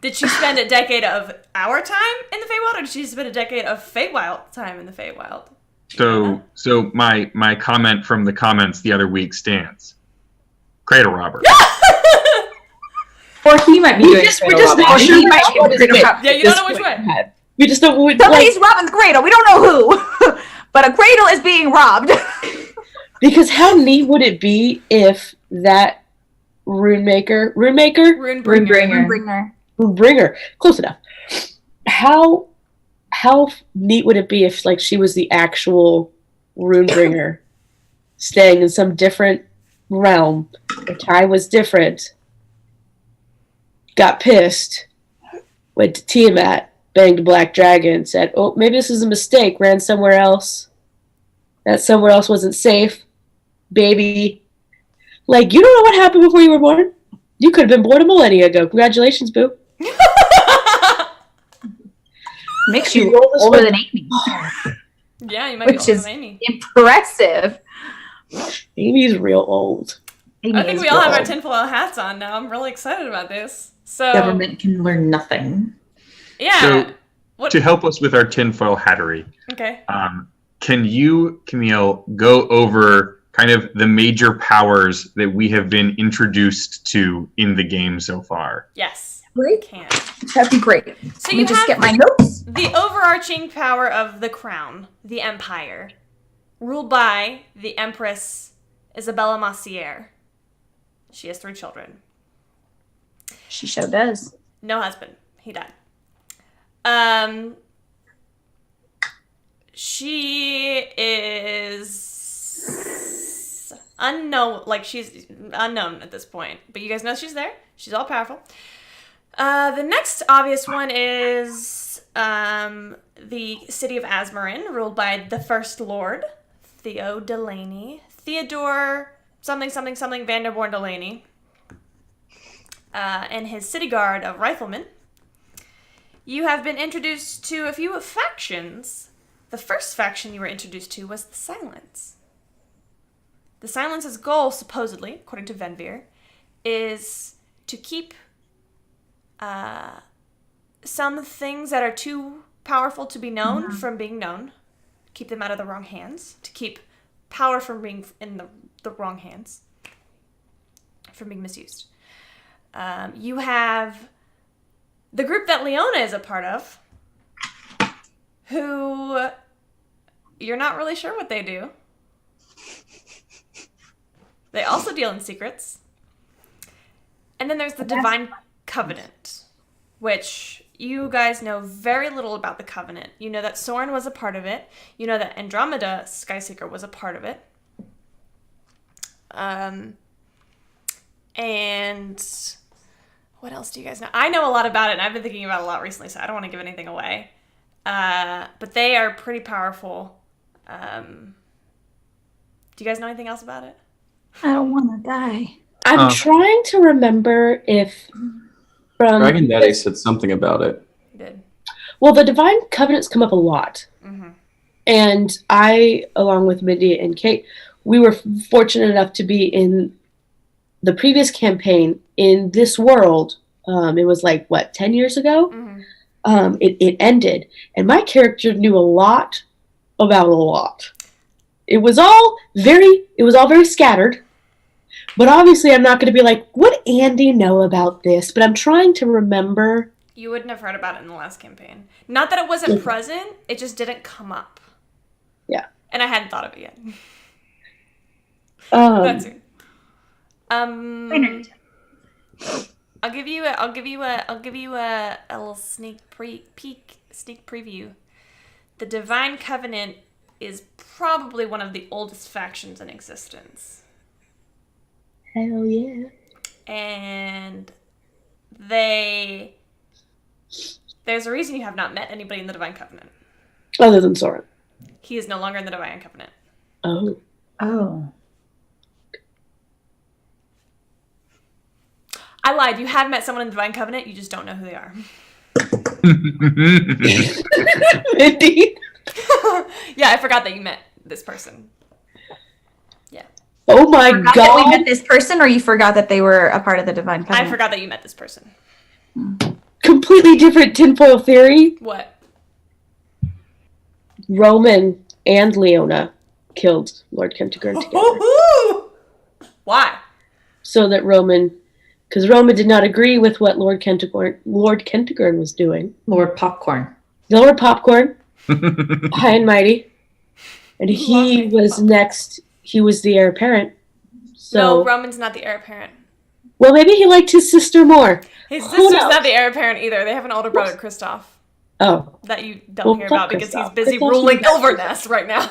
Did she spend a decade of our time in the Feywild, or did she spend a decade of Feywild time in the Feywild? So my comment from the comments the other week stands. Cradle robber. Or he might be doing just cradle not robbing. sure He might which be one is cradle which. robbing. Yeah, you don't know which way. We just don't. Somebody's robbing the cradle. We don't know who, but a cradle is being robbed. Because how neat would it be if that Runebringer, Runebringer. Runebringer. Bringer. close enough. How how neat would it be if like she was the actual Runebringer, staying in some different realm? The time was different. Got pissed. Went to Tiamat, banged a black dragon, said, "Oh, maybe this is a mistake." Ran somewhere else. That somewhere else wasn't safe. Baby, like you don't know what happened before you were born. You could have been born a millennia ago. Congratulations, boo. Makes you Roll this older one. than Amy. Yeah, you might be Which older is than Amy. impressive. Amy's real old. Amy I think is we all have our old. tinfoil hats on now. I'm really excited about this. So Government can learn nothing. yeah. So- What? To help us with our tinfoil hattery, Okay. can you, Camille, go over kind of the major powers that we have been introduced to in the game so far? Yes. Great. Can. That'd be great. So Let you me just have get my notes. the overarching power of the crown, the empire, ruled by the Empress Isabella Massiere. She has 3 children. She sure does. No husband. He died. She is unknown. Like, she's unknown at this point. But you guys know she's there. She's all powerful. The next obvious one is the city of Asmarin, ruled by the First Lord, Theo Delaney. Theodore something Vanderborn Delaney. And his city guard of riflemen. You have been introduced to a few factions. The first faction you were introduced to was the Silence. The Silence's goal, supposedly, according to Venvir, is to keep some things that are too powerful to be known from being known. Keep them out of the wrong hands. To keep power from being in the wrong hands. From being misused. You have the group that Leona is a part of, who you're not really sure what they do. They also deal in secrets. And then there's the Divine Covenant, which you guys know very little about the Covenant. You know that Soren was a part of it. You know that Andromeda Skyseeker was a part of it. And what else do you guys know? I know a lot about it, and I've been thinking about it a lot recently, so I don't want to give anything away. But they are pretty powerful. Do you guys know anything else about it? I don't want to die. I'm trying to remember if from Dragon Daddy said something about it. You did. well, the Divine Covenants come up a lot, and I, along with Mindy and Kate, we were fortunate enough to be in the previous campaign in this world. It was like 10 years ago. It ended, and my character knew a lot about a lot. It was all very scattered. But obviously, I'm not going to be like, "What Andy know about this?" But I'm trying to remember. You wouldn't have heard about it in the last campaign. Not that it wasn't present, it just didn't come up. Yeah. And I hadn't thought of it yet. That's it. I'll give you a little sneak preview. The Divine Covenant is probably one of the oldest factions in existence. Hell yeah. And there's a reason you have not met anybody in the Divine Covenant. Other than Soren. He is no longer in the Divine Covenant. Oh. Oh. I lied. You have met someone in the Divine Covenant. You just don't know who they are. Mindy. Yeah, I forgot that you met this person. Yeah. Oh my Forgot that we god. met this person, or you forgot that they were a part of the Divine Covenant? I forgot that you met this person. Completely different tinfoil theory. What? Roman and Leona killed Lord Kentigern together. Why? So that because Roman did not agree with what Lord Kentigern was doing. Lord Popcorn. Lord Popcorn, high and mighty, and he was next. He was the heir apparent. So, No, Roman's not the heir apparent. well, maybe he liked his sister more. His Who sister's knows? not the heir apparent either. They have an older brother, Kristoff. Oh, that you don't Well, hear fuck about because he's Kristoff. busy Kristoff's ruling the best. Ilverness right now.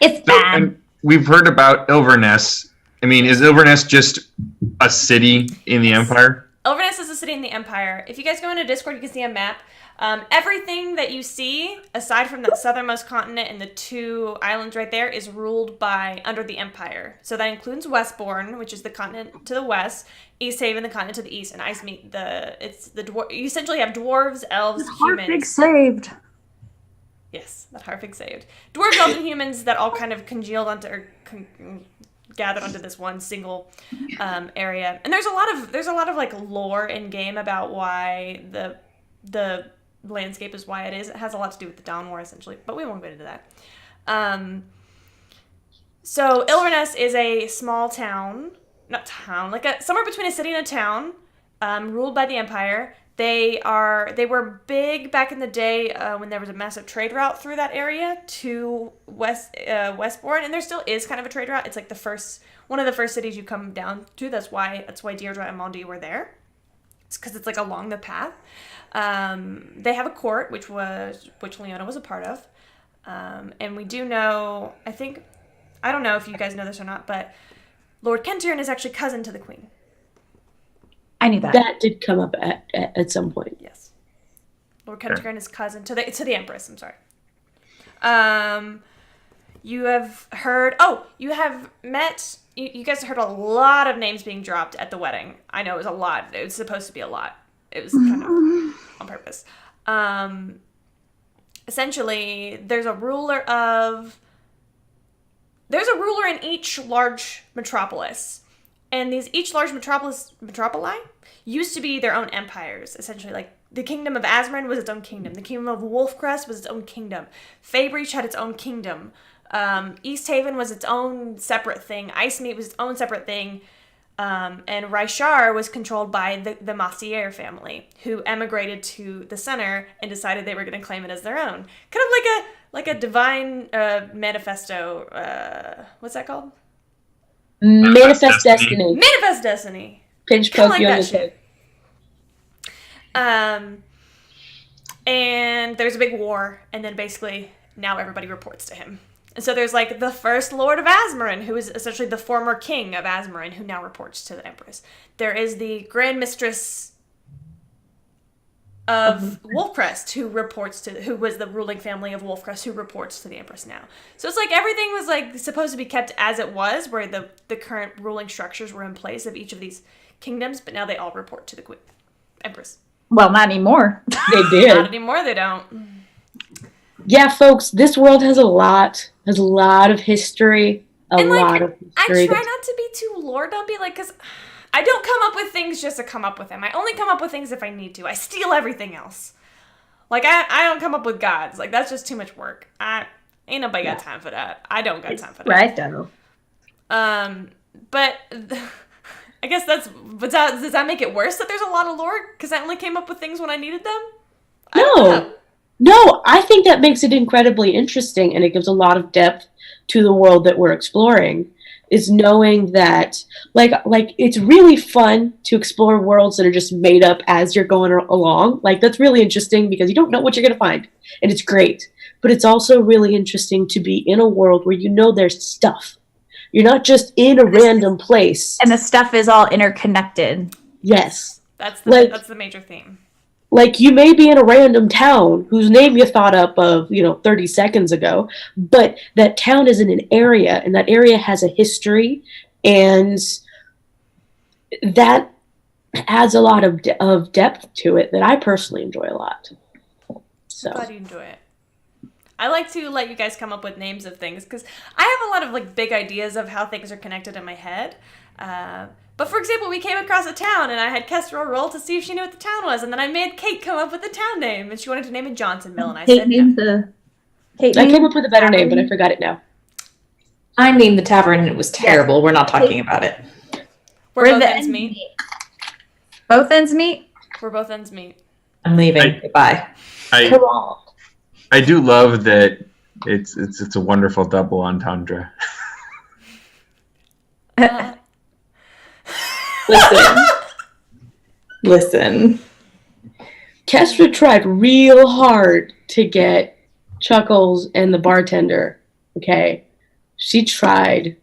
It's So, bad. and we've heard about Ilverness. I mean, is Ilverness just a city in the Empire? Ilverness is a city in the Empire. If you guys go into Discord, you can see a map. Everything that you see, aside from that southernmost continent and the 2 islands right there, is ruled by under the Empire. So that includes Westbourne, which is the continent to the west, East Haven, the continent to the east, and Icemead, you essentially have dwarves, elves, humans. saved. Yes, that Harfig saved. Dwarves, elves, and humans that all kind of congealed onto or gathered onto this one single area. And there's a lot of like lore in game about why the landscape is why it is. It has a lot to do with the Dawn War essentially, but we won't get into that. So Ilverness is a small town, somewhere between a city and a town, ruled by the Empire. They were big back in the day when there was a massive trade route through that area to Westbourne, and there still is kind of a trade route. It's like one of the first cities you come down to. That's why Deirdre and Mondi were there. It's because it's like along the path. They have a court, which Leona was a part of, and we do know. I don't know if you guys know this or not, but Lord Kentirian is actually cousin to the Queen. I knew that. That did come up at some point. Yes. Lord Kentirian is cousin to the Empress, I'm sorry. You have heard you guys heard a lot of names being dropped at the wedding. I know it was a lot. It was supposed to be a lot. It was kind of on purpose. Essentially, there's a ruler in each large metropolis. And each large metropoli used to be their own empires, essentially. Like, the Kingdom of Azmoran was its own kingdom. The Kingdom of Wolfcrest was its own kingdom. Faybreach had its own kingdom. East Haven was its own separate thing. Icemead was its own separate thing. And Ryshar was controlled by the Massiere family, who emigrated to the center and decided they were going to claim it as their own. Kind of like a divine manifesto. What's that called? Manifest Destiny. Manifest Destiny. Pinch Kinda poke like you on that the shit. toe. And there's a big war, and then basically now everybody reports to him. And so there's like the first Lord of Azmoran, who is essentially the former king of Azmoran, who now reports to the Empress. There is the Grand Mistress of Wolfcrest, who was the ruling family of Wolfcrest, who reports to the Empress now. So it's like everything was like supposed to be kept as it was, where the current ruling structures were in place of each of these kingdoms, but now they all report to the Queen Empress. Well, not anymore. They Not did. anymore, they don't. Yeah, folks, this world has a lot of history. A And, like, lot of I history. try not to be too lore dumpy, like, because I don't come up with things just to come up with them. I only come up with things if I need to. I steal everything else. Like, I don't come up with gods. Like, that's just too much work. Ain't nobody got time for that. I don't got time for that. Right, though. But I guess does that make it worse that there's a lot of lore? Because I only came up with things when I needed them? I don't know. No, I think that makes it incredibly interesting, and it gives a lot of depth to the world that we're exploring. Is knowing that, like it's really fun to explore worlds that are just made up as you're going along. Like, that's really interesting because you don't know what you're gonna find, and it's great. But it's also really interesting to be in a world where you know there's stuff. You're not just in a random place. And the stuff is all interconnected. Yes. That's Like- the major theme. Like, you may be in a random town whose name you thought up of, 30 seconds ago, but that town is in an area, and that area has a history, and that adds a lot of depth to it that I personally enjoy a lot. So, Glad you enjoy it. I like to let you guys come up with names of things because I have a lot of like big ideas of how things are connected in my head. But for example, we came across a town and I had Kestrel roll to see if she knew what the town was, and then I made Kate come up with the town name, and she wanted to name it Johnsonville, and I said no. I came up with a better name, but I forgot it now. I named the tavern and it was terrible. We're not talking about it. Where both ends meet. Both ends meet? Where both ends meet. I'm leaving. Goodbye. Come on. I do love that it's a wonderful double entendre. Listen. Kestra tried real hard to get Chuckles and the bartender. Okay, she tried.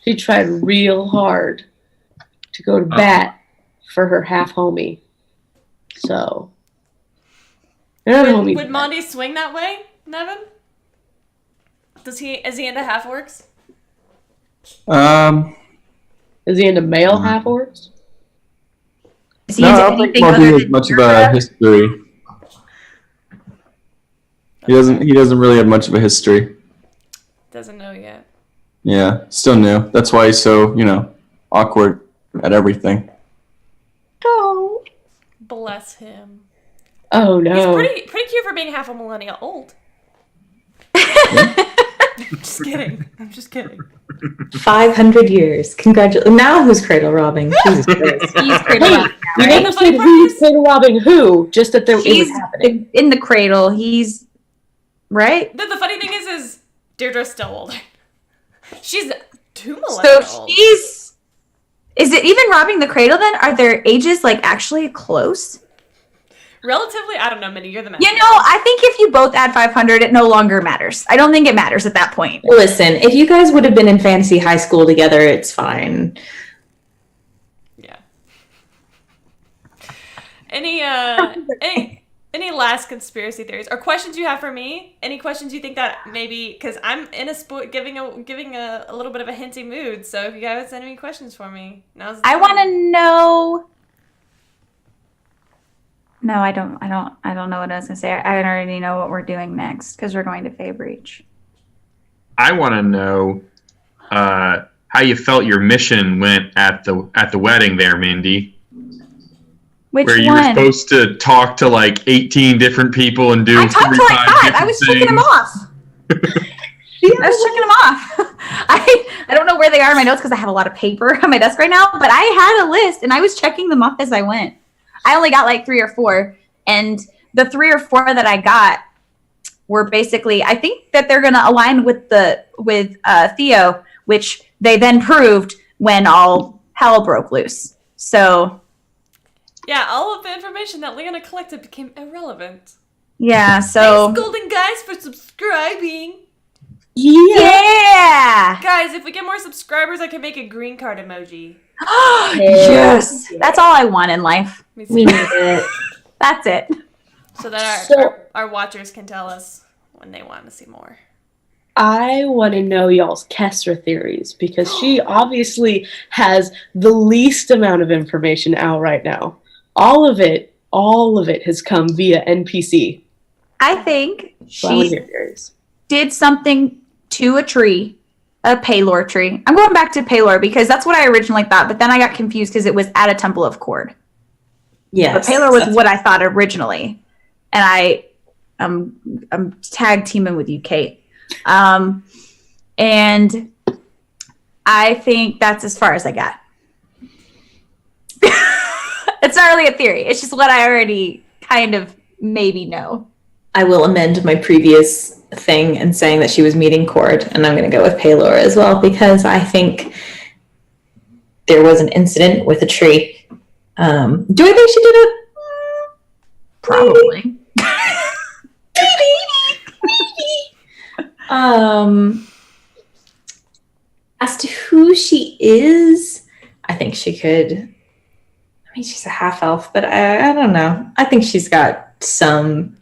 She tried real hard to go to bat for her half homie. So, they're not homies. Would Mondi swing that way, Nevin? Is he into half orcs? Is he into male half orcs? Is he No, into I don't think anything Mondi other has than much of a Europe? history. He doesn't really have much of a history. Doesn't know yet. Yeah, still new. That's why he's so, awkward at everything. Oh. Bless him. Oh no. He's pretty cute for being half a millennia old. Just kidding. I'm just kidding. 500 years. Congratulations. Now who's cradle robbing? Jesus Christ. He's cradle Wait, robbing you now, right? never said who's cradle robbing who, just that it was He's happening. in the cradle. He's right. The funny thing is Deirdre's still older. She's 2 So millennia old. he's. Is it even robbing the cradle then? Are their ages like actually close? Relatively, I don't know, Minnie. You're the man. You know, I think if you both add 500, it no longer matters. I don't think it matters at that point. Listen, if you guys would have been in fantasy high school together, it's fine. Yeah. Any last conspiracy theories or questions you have for me? Any questions you think that maybe because I'm in giving a little bit of a hinty mood. So if you guys have any questions for me, now's the I time. want to know. No, I don't know what I was gonna say. I already know what we're doing next because we're going to Fey Breach. I want to know how you felt your mission went at the wedding there, Mindy. Which Where you were one? supposed to talk to like 18 different people and do I talked to like 45 5. I different was checking them things. off. I was checking them off. I don't know where they are in my notes because I have a lot of paper on my desk right now, but I had a list and I was checking them off as I went. I only got like 3 or 4, and the 3 or 4 that I got were basically, I think that they're going to align with Theo, which they then proved when all hell broke loose. So Yeah, all of the information that Leona collected became irrelevant. yeah, so Thanks, Golden Guys, for subscribing. yeah. Guys, if we get more subscribers, I can make a green card emoji. Yes, that's all I want in life. Me We too. need it. That's it. So that So- our watchers can tell us when they want to see more. I want to know y'all's Kestra theories because she obviously has the least amount of information out right now. All of it has come via NPC. I think So I want to she hear theories. did something to a tree, a Paylor tree. I'm going back to Paylor because that's what I originally thought, but then I got confused because it was at a Temple of Cord. Yes. But Paylor was what I thought originally, and I'm tag teaming with you, Kate. And I think that's as far as I got. It's not really a theory. It's just what I already kind of maybe know. I will amend my previous thing and saying that she was meeting Cord, and I'm going to go with Paylor as well because I think there was an incident with a tree. Do I think she did it? Probably. As to who she is, I think she could. I mean, she's a half elf, but I don't know. I think she's got some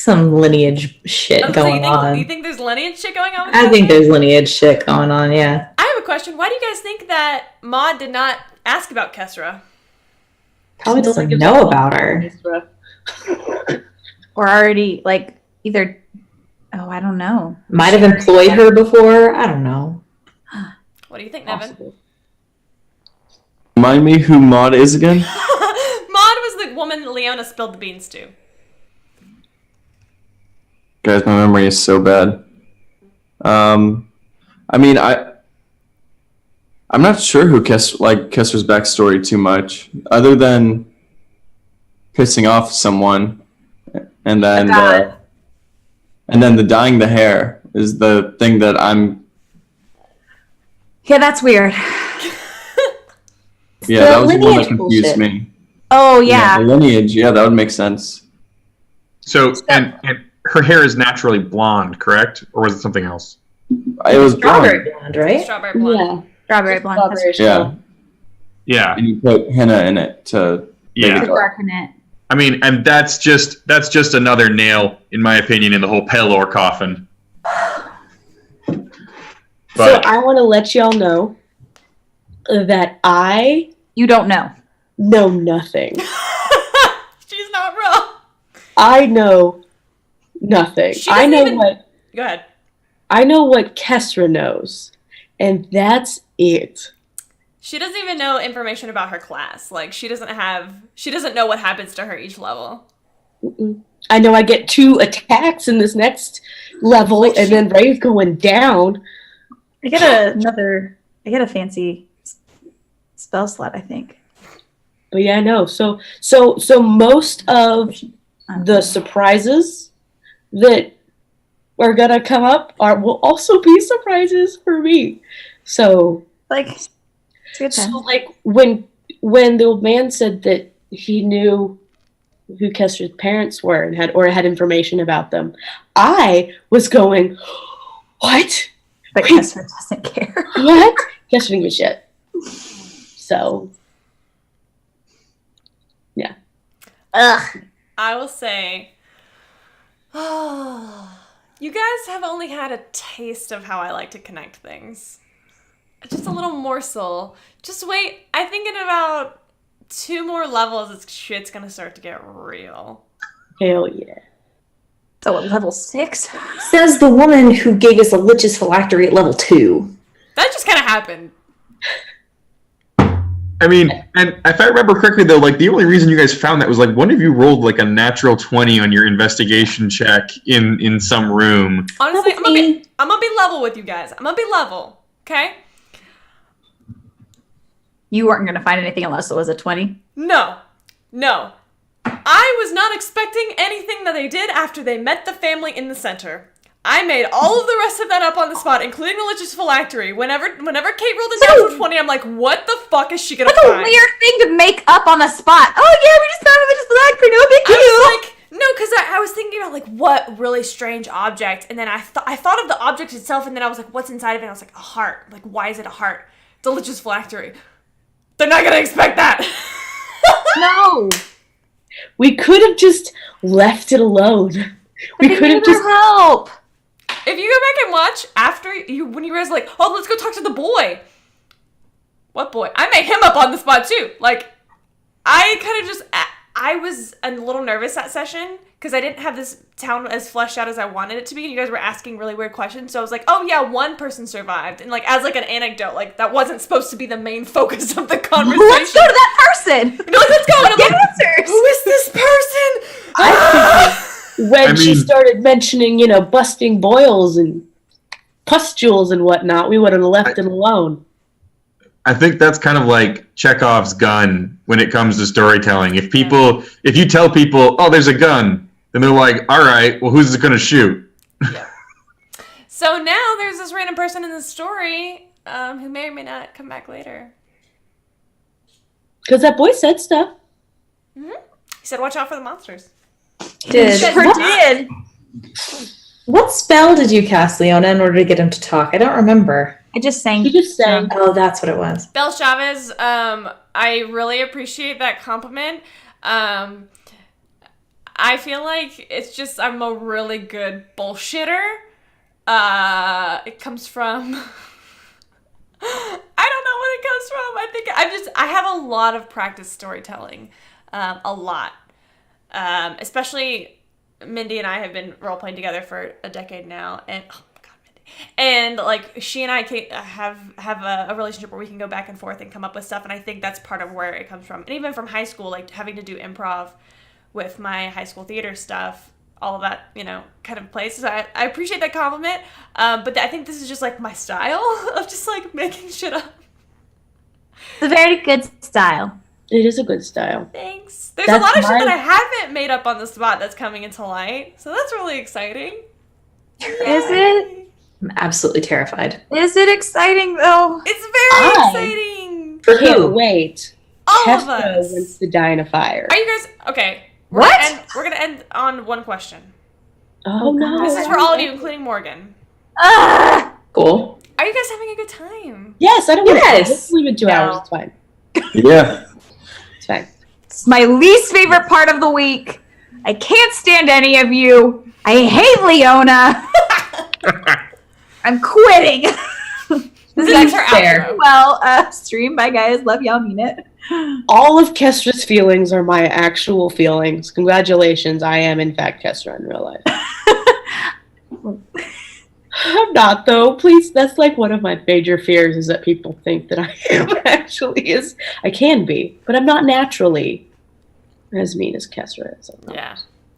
lineage shit Oh, so going on. you think there's lineage shit going on with I that? think there's lineage shit going on. Yeah. I have a question. Why do you guys think that Maud did not ask about Kesra? Probably Still doesn't think know it's- about her. Kestra. Or already like either. Oh, I don't know. Might have employed her before. I don't know. What do you think, Nevin? Possible. Remind me who Maud is again? Maud was the woman that Leona spilled the beans to. Guys, my memory is so bad. I mean, I'm not sure who Kesser's backstory too much, other than pissing off someone, and then God. the dyeing the hair is the thing that I'm. Yeah, that's weird. Yeah, that was the one that lineage confused bullshit. me. Oh yeah. The lineage, yeah, that would make sense. So, and her hair is naturally blonde, correct? Or was it something else? It was Strawberry blonde. blonde, right? Strawberry blonde. Strawberry blonde. Strawberry Yeah. blonde. Yeah. And you put henna in it to make Yeah. it To dark. darken it. I mean, and that's just another nail, in my opinion, in the whole Pelor coffin. So But I want to let y'all know that I You don't know. know nothing. She's not wrong. I know nothing. She I doesn't know even- what Go ahead. I know what Kesra knows, and that's it. She doesn't even know information about her class. Like she doesn't know what happens to her each level. Mm-mm. I know I get 2 attacks in this next level, Like and then Ray's going down. I get a fancy spell slot, I think. But yeah, I know. So most of the surprises that are gonna come up will also be surprises for me. So Like, it's a good time. So like when the old man said that he knew who Kestra's parents were and had information about them, I was going, what? But Kessler doesn't care. What? Kestra didn't give a shit. So Ugh. I will say, you guys have only had a taste of how I like to connect things. Just a little morsel. Just wait. I think in about 2 more levels, shit's gonna start to get real. hell yeah. So at level 6? Says the woman who gave us a Lich's phylactery at level 2. That just kind of happened. I mean, and if I remember correctly, though, like the only reason you guys found that was like one of you rolled like a natural 20 on your investigation check in some room. Honestly, I'm gonna be level with you guys. I'm gonna be level. Okay? You weren't going to find anything unless it was a 20. No. I was not expecting anything that they did after they met the family in the center. I made all of the rest of that up on the spot, including the Lich's phylactery. Whenever Kate rolled a natural 20, I'm like, what the fuck is she gonna That's a find? weird thing to make up on the spot. Oh yeah, we just found a Lich's phylactery. No big deal. I was like, no, because I was thinking about like what really strange object, and then I thought of the object itself, and then I was like, what's inside of it? And I was like, a heart. Like, why is it a heart? The Lich's phylactery. They're not gonna expect that. No. We could have just left it alone. We They could have need just our help. If you go back and watch after when you guys were like, oh, let's go talk to the boy. What boy? I made him up on the spot too. Like, I kind of just, I was a little nervous that session because I didn't have this town as fleshed out as I wanted it to be. And you guys were asking really weird questions. So I was like, oh yeah, one person survived. And like, as like an anecdote, like that wasn't supposed to be the main focus of the conversation. Let's go to that person. You're like, let's go. And I'm Get like, answers. who is this person? when she mean- started mentioning, busting boils and pustules and whatnot, we would have left it alone. I think that's kind of like Chekhov's gun when it comes to storytelling. If you tell people, oh, there's a gun, then they're like, all right, well, who's it going to shoot? So now there's this random person in the story who may or may not come back later. Because that boy said stuff. He said, watch out for the monsters. Did Sure did. what spell did you cast, Leona, in order to get him to talk? I don't remember. I just sang. He just sang. Oh, that's what it was. Belle Chavez, I really appreciate that compliment. I feel like it's just I'm a really good bullshitter. It comes from I don't know what it comes from. I think I have a lot of practice storytelling. A lot. Especially Mindy and I have been role playing together for a decade now, and oh my god, Mindy! And like she and I have a relationship where we can go back and forth and come up with stuff, and I think that's part of where it comes from. And even from high school, like having to do improv with my high school theater stuff, all of that, kind of plays. So I appreciate that compliment, but I think this is just like my style of just like making shit up. It's a very good style. It is a good style. Thanks. There's That's a lot of shit my- that I haven't made up on the spot that's coming into light, so that's really exciting. Is it? I'm absolutely terrified. Is it exciting though? It's very I- exciting. For Can't who? wait All of Kestra us. wants to die in a fire. Are you guys okay? What? We're gonna end on one question. Oh no! This is for all of you, including Morgan. Ah! Cool. Are you guys having a good time? Yes, I don't want Yes. to leave in 2 No. hours. It's fine. Yeah. It's fine. It's my least favorite part of the week. I can't stand any of you. I hate Leona. I'm quitting. This is her fair. outro. Well, stream. Bye, guys. Love y'all. Mean it. All of Kestra's feelings are my actual feelings. Congratulations, I am in fact Kestra in real life. I'm not though. Please, that's like one of my major fears is that people think that I am actually is. I can be, but I'm not naturally as mean as Kestra is. I'm not.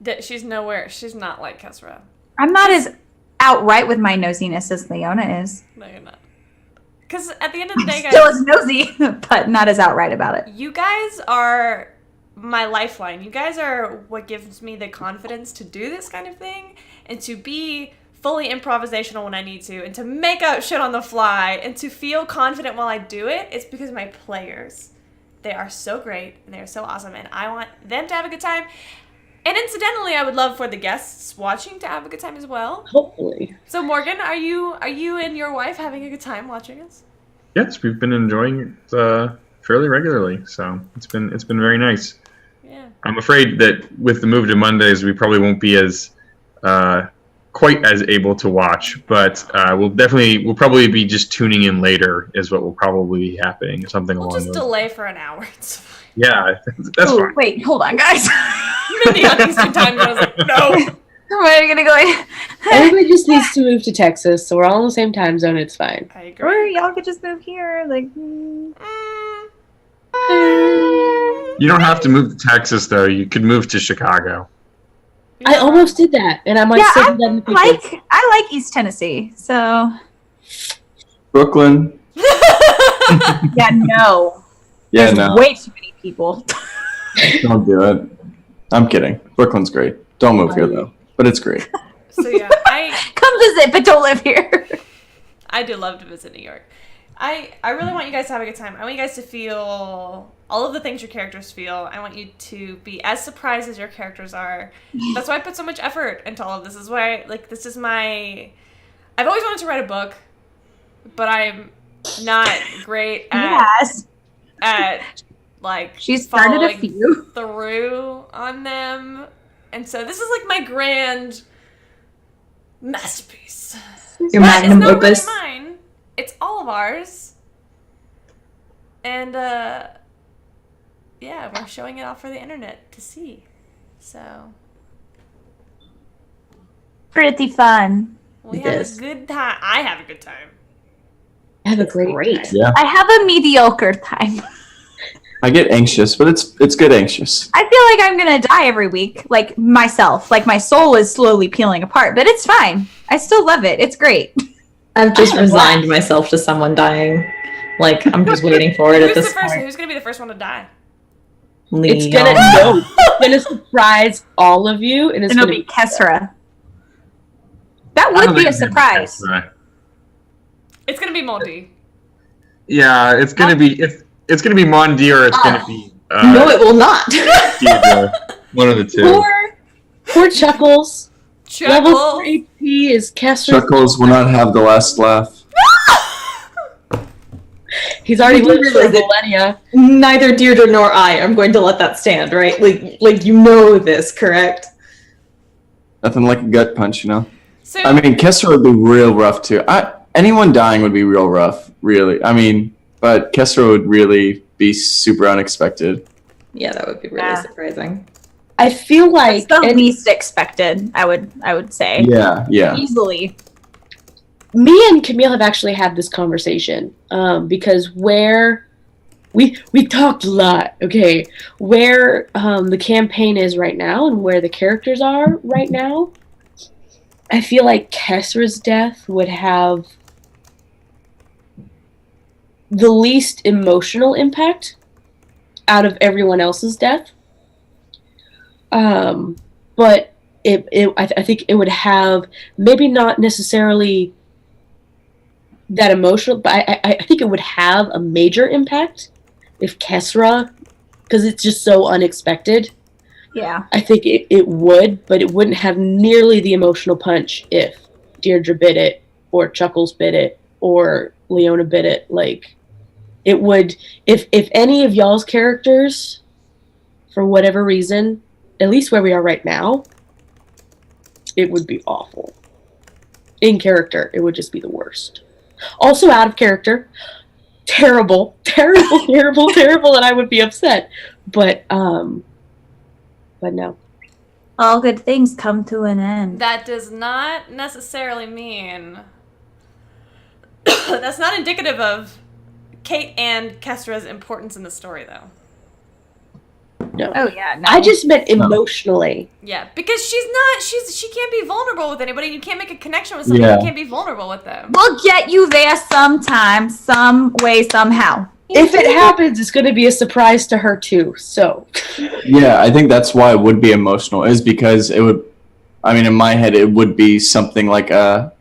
Yeah. She's nowhere. She's not like Kesra. I'm not as outright with my nosiness as Leona is. No, you're not. Because at the end of the day, Still guys, as nosy, but not as outright about it. you guys are my lifeline. You guys are what gives me the confidence to do this kind of thing and to be fully improvisational when I need to and to make up shit on the fly and to feel confident while I do it. It's because my players, they are so great and they are so awesome and I want them to have a good time. And incidentally, I would love for the guests watching to have a good time as well. Hopefully. So Morgan, are you and your wife having a good time watching us? Yes, we've been enjoying it fairly regularly, so it's been very nice. Yeah. I'm afraid that with the move to Mondays, we probably won't be as quite as able to watch, but we'll probably be just tuning in later is what will probably be happening, something We'll along just those. delay for an hour. It's fine. Yeah, that's Ooh, fine. wait, hold on, guys. Mindy on Eastern time goes like, no. Am I gonna go? Everybody just needs to move to Texas, so we're all in the same time zone. It's fine. I Or agree. y'all could just move here, like. You don't have to move to Texas though. You could move to Chicago. I almost did that, and I might Yeah, say I that in the future. I like East Tennessee, so Brooklyn. yeah, no. Yeah, There's no. way too many people. Don't do it. I'm kidding. Brooklyn's great. Don't move here though. But it's great. So yeah, Come visit, but don't live here. I do love to visit New York. I really want you guys to have a good time. I want you guys to feel all of the things your characters feel. I want you to be as surprised as your characters are. That's why I put so much effort into all of this. This is why, this is my... I've always wanted to write a book, but I'm not great Yes, at she started a following few. through on them. And so this is like my grand masterpiece. Your But magnum it's not opus. really mine. It's all of ours. And yeah, we're showing it off for the internet to see. So Pretty fun. we It have is. a good time. I have a good time. I have a great time. Yeah. I have a mediocre time. I get anxious, but it's good anxious. I feel like I'm gonna die every week, like myself. Like my soul is slowly peeling apart, but it's fine. I still love it. It's great. I've just resigned myself to someone dying. Like, I'm just waiting for it at this point. Who's gonna be the first one to die? It's Leon. gonna surprise all of you, and it's And it'll gonna be Kesra. That I would don't be think a it's surprise. It's gonna be Monty. Yeah, it's gonna be it's gonna be Mondi or it's gonna be No, it will not. Deirdre. One of the two. Poor Chuckles. Level Chuckles. 4 HP is Kessler. Chuckles will not have the last laugh. He's already Would you lived for realize it? millennia. Neither Deirdre nor I am going to let that stand, right? Like you know this, correct? Nothing like a gut punch, you know? So I mean, Kessler would be real rough too. Anyone dying would be real rough, really. I mean, but Kessler would really be super unexpected. Yeah, that would be really Yeah. surprising. I feel It's like the least expected, I would say. Yeah, yeah. Easily. me and Camille have actually had this conversation because where we talked a lot, okay, where the campaign is right now and where the characters are right now, I feel like Kesra's death would have the least emotional impact out of everyone else's death. But I think it would have maybe not necessarily that emotional, but I think it would have a major impact if Kesra, because it's just so unexpected. Yeah. I think it would, but it wouldn't have nearly the emotional punch if Deirdre bit it, or Chuckles bit it, or Leona bit it. Like, it would, if any of y'all's characters, for whatever reason, at least where we are right now, it would be awful. In character, it would just be the worst. Also out of character, terrible, terrible, terrible, terrible, and I would be upset. But no. All good things come to an end. That does not necessarily mean that's not indicative of Kate and Kestra's importance in the story, though. No. Oh yeah, no. I just meant emotionally. Yeah, because she can't be vulnerable with anybody. You can't make a connection with somebody. Yeah. You can't be vulnerable with them. We'll get you there sometime, some way, somehow. If it happens, it's going to be a surprise to her too. So, Yeah, I think that's why it would be emotional, is because it would, I mean, in my head, it would be something like a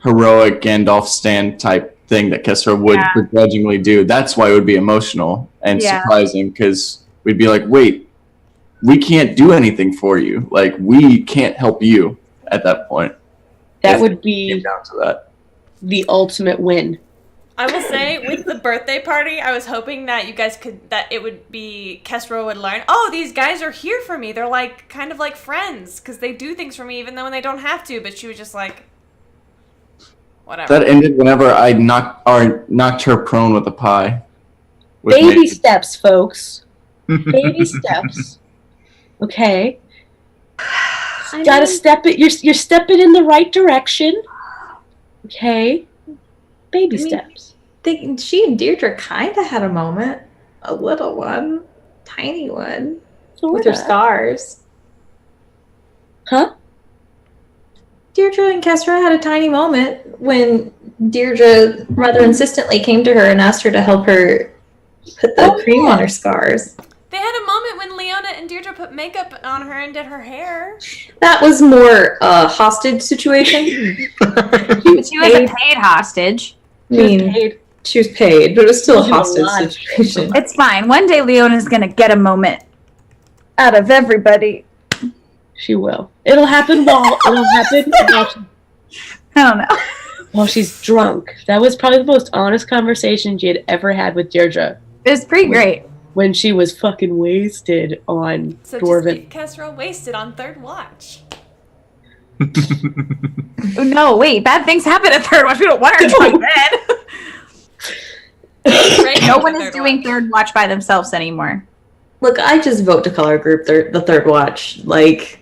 heroic Gandalf stand type thing that Kesra would Yeah. begrudgingly do. That's why it would be emotional and Yeah. surprising, because we'd be like, wait, we can't do anything for you. Like, we can't help you at that point. that If would it be came down to that. the ultimate win. I will say, with the birthday party, I was hoping that you guys that it would be, Kesra would learn, oh, these guys are here for me. They're like, kind of like friends, because they do things for me even though when they don't have to. But she was just like, whatever. That ended whenever I knocked her prone with a pie. With Baby me. steps, folks. Baby steps. Okay. Gotta step it. You're stepping in the right direction. Okay. Baby steps. She and Deirdre kind of had a moment. A little one. Tiny one. With her Sorta. scars. Huh? Deirdre and Kesra had a tiny moment when Deirdre rather insistently came to her and asked her to help her put the cream on her scars. They had a moment when Leona and Deirdre put makeup on her and did her hair. That was more a hostage situation. She was a paid hostage. I mean, she was paid, but it was still a She was hostage alive. situation. It's fine. One day Leona's gonna get a moment out of everybody. She will. It'll happen while I don't know. while she's drunk. That was probably the most honest conversation she had ever had with Deirdre It was pretty great. when she was fucking wasted on So Dwarven. just get Kesra wasted on third watch. Oh, no, wait. Bad things happen at third watch. We don't want her drunk then. Right No after one is third doing watch. third watch by themselves anymore. Look, I just vote to color group the third watch. Like,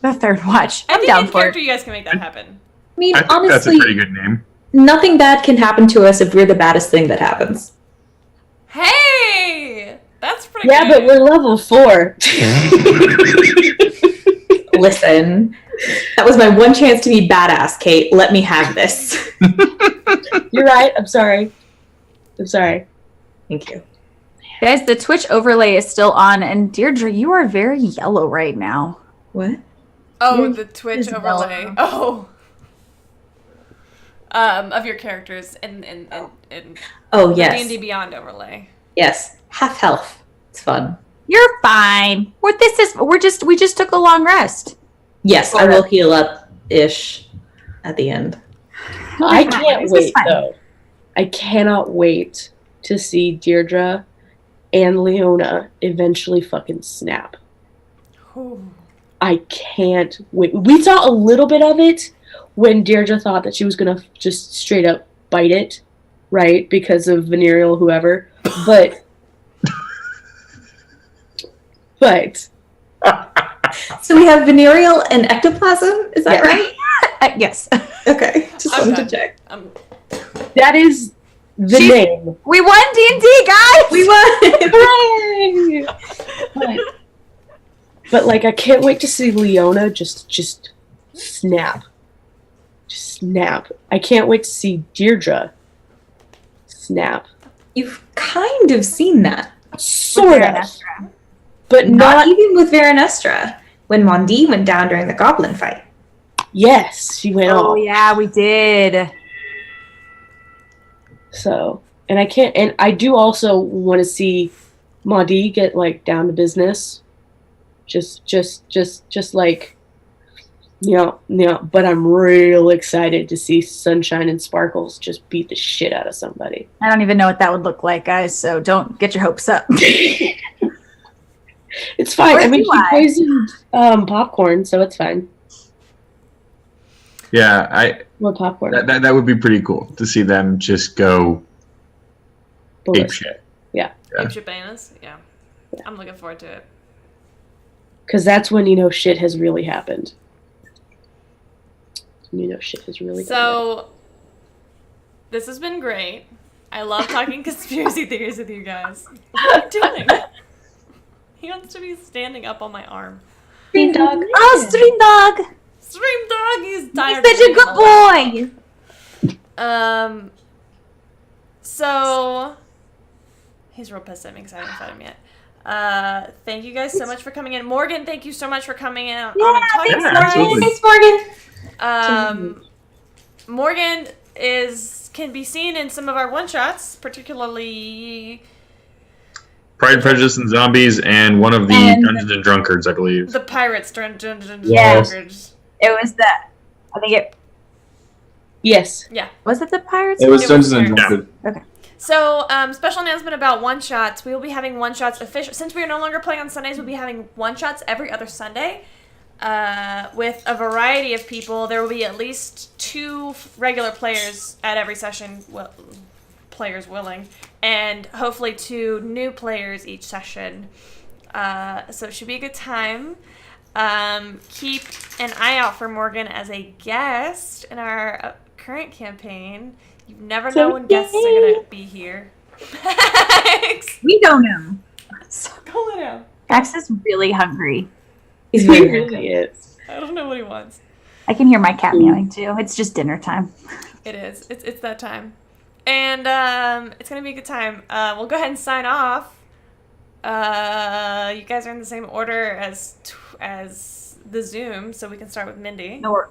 The third watch. I I'm think down in for character it. you guys can make that happen. I mean, I think that's a honestly, pretty good name. nothing bad can happen to us if we're the baddest thing that happens. Hey! That's pretty Yeah, good. but we're level 4. Listen, that was my one chance to be badass, Kate. Let me have this. You're right. I'm sorry. Thank you. Guys, the Twitch overlay is still on, and Deirdre, you are very yellow right now. What? Oh, the Twitch Isabella. overlay. Oh. Of your characters in Oh, the yes. D&D Beyond overlay. Yes. Half health. It's fun. You're fine. We just took a long rest. Yes, I will heal up ish at the end. I can't This is wait, fine. though. I cannot wait to see Deirdre and Leona eventually fucking snap. Ooh. I can't wait. We saw a little bit of it when Deirdre thought that she was going to just straight up bite it, right? Because of venereal whoever. But So we have venereal and ectoplasm. Is that Yeah. right? Yes. Okay. Just I'm wanted to done. check. that is the She's- name. We won D&D, guys! We won. Hooray! But like, I can't wait to see Leona just snap. Just snap. I can't wait to see Deirdre snap. You've kind of seen that. Sort of. Veranestra. But Not not. even with Veranestra. When Mondi went down during the goblin fight. Yes, she went Oh, off. yeah, we did. So, And I can't. And I do also want to see Maudie get like down to business. Just like But I'm real excited to see Sunshine and Sparkles just beat the shit out of somebody. I don't even know what that would look like, guys. So don't get your hopes up. It's fine. Or I mean, do she I? poisoned popcorn, so it's fine. Yeah, More popcorn. that would be pretty cool to see them just go ape Bullets. shit. Yeah. Apeshit bananas. Yeah. I'm looking forward to it. Because that's when you know shit has really happened. You know shit has really gone So, this has been great. I love talking conspiracy theories with you guys. What are you doing? He wants to be standing up on my arm. Stream dog. Oh, Stream Dog! Stream dog, he's He's tired. such of a being good alone. boy! So he's real pissed at me because I haven't fed him yet. Thank you guys so much for coming in. Morgan, thank you so much for coming in on and talking Thanks, to us. absolutely. Morgan. Thanks, Morgan. Morgan can be seen in some of our one shots, particularly Pride, Prejudice, and Zombies, and one of the And- Dungeons and Drunkards, I believe. the Pirates. Yes. It was that. I think it Yes. Yeah. was it the Pirates. It was It Dungeons was and fair. Drunkards. So, special announcement about one shots. We will be having one shots official. Since we are no longer playing on Sundays, we'll be having one shots every other Sunday. With a variety of people. There will be at least 2 regular players at every session, well, players willing, and hopefully 2 new players each session. So it should be a good time. Keep an eye out for Morgan as a guest in our current campaign. You never know when guests are going to be here. Max! We don't know. Call it out. Max is really hungry. He's He very really is. I don't know what he wants. I can hear my cat meowing too. It's just dinner time. It is. It's that time. And it's going to be a good time. We'll go ahead and sign off. You guys are in the same order as the Zoom, so we can start with Mindy. No,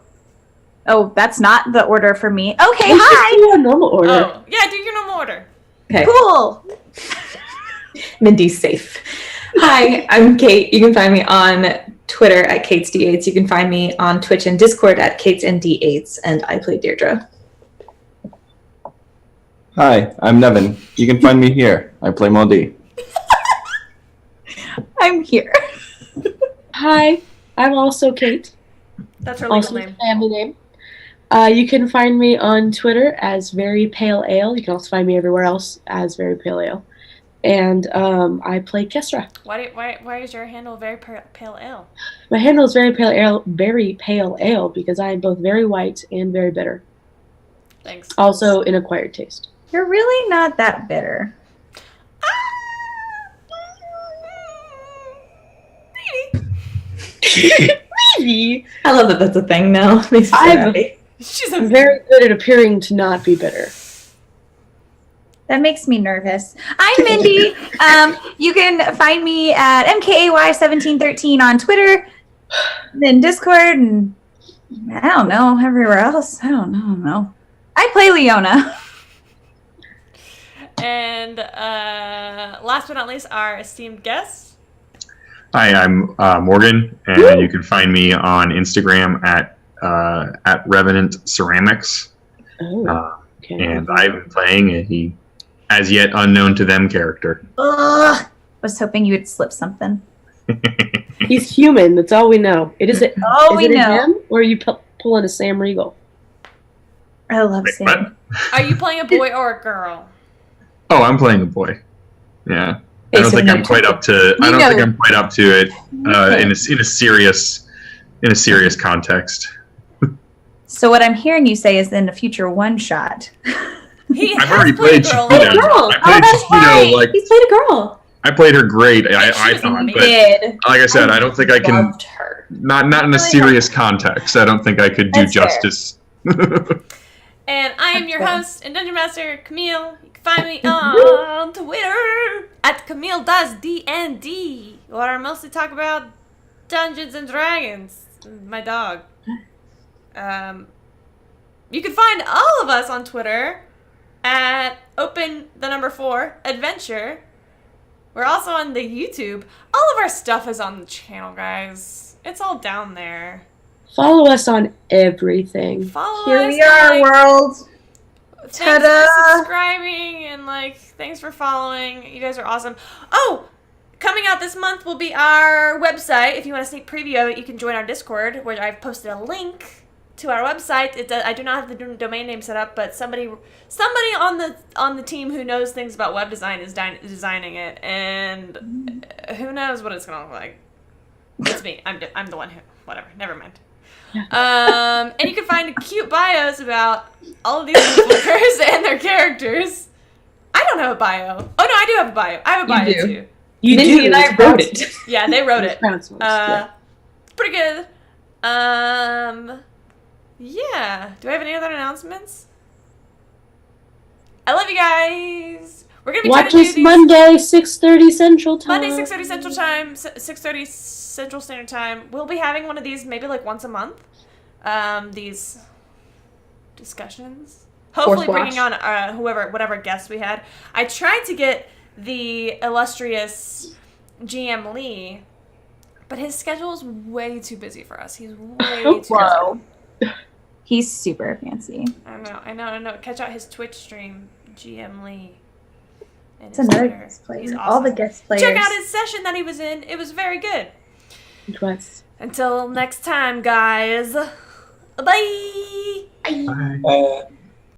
oh, that's not the order for me. Okay, Let's just hi. do a normal order. Oh, yeah, do your normal order. Okay. Cool. Mindy's safe. Hi, I'm Kate. You can find me on Twitter at KatesD8s. You can find me on Twitch and Discord at KatesND8s, and I play Deirdre. Hi, I'm Nevin. You can find me here. I play Maudie. I'm here. Hi, I'm also Kate. That's her legal Also name. family name. You can find me on Twitter as Very Pale Ale. You can also find me everywhere else as Very Pale Ale. And I play Kestra. Why is your handle very pale ale? My handle is Very Pale Ale because I am both very white and very bitter. Thanks. Also an acquired taste. You're really not that bitter. Maybe. I love that that's a thing now. Makes me so I'm- happy. She's I'm very good at appearing to not be bitter. That makes me nervous. I'm Mindy. You can find me at MKAY1713 on Twitter, then Discord, and I don't know, everywhere else. I don't know. I play Leona. And last but not least, our esteemed guest. Hi, I'm Morgan, and you can find me on Instagram at Revenant Ceramics. Oh, okay. And I've been playing a as yet unknown to them character. Ugh. Was hoping you would slip something. He's human. That's all we know. Is it Oh, we a know. him, or are you pulling a Sam Riegel? I love Wait, Sam. what? Are you playing a boy or a girl? Oh, I'm playing a boy. Yeah, I don't think I'm quite up to. I We don't know. think I'm quite up to it in a serious context. So what I'm hearing you say is in a future one shot. He I've has already played a girl. Shishito. girl. I played that's right. Shishito, like He's played a girl. I played her great. She I was thought, amazing. but Did. like I said, I don't think I can. Loved her. Not in a Really serious context. I don't think I could do That's fair. justice. And I am your Okay. host and Dungeon Master, Camille. You can find me on Twitter at Camille Does DND, where I mostly talk about Dungeons and Dragons. My dog. You can find all of us on Twitter at open4 adventure. We're also on the YouTube. All of our stuff is on the channel, guys. It's all down there. Follow us on everything. Follow Here us. we are, world. Thanks Ta-da! for subscribing and thanks for following. You guys are awesome. Oh, coming out this month will be our website. If you want a sneak preview of it, you can join our Discord, where I've posted a link to our website. I do not have the domain name set up, but somebody on the team who knows things about web design is designing it, and who knows what it's gonna look like. It's me. I'm the one who. Whatever. Never mind. And you can find cute bios about all of these influencers and their characters. I don't have a bio. Oh no, I do have a bio. I have a bio do. too. You Mindy do. and I it's wrote crowdsourced. it. Yeah, they wrote it. It's crowdsourced, yeah. It's pretty good. Yeah. Do I have any other announcements? I love you guys. We're gonna be trying Watch to do us these Monday, 6:30 Central Time. Monday 6:30 Central Time, 6:30 Central Standard Time. We'll be having one of these maybe once a month. These discussions. Hopefully Fourth bringing on whatever guests we had. I tried to get the illustrious GM Lee, but his schedule is way too busy for us. He's way too busy. Whoa. He's super fancy. I know. Catch out his Twitch stream, GM Lee. And It's his another Twitter. guest player. He's All the awesome. guest players. Check out his session that he was in. It was very good. It was. Until next time, guys. Bye. Bye.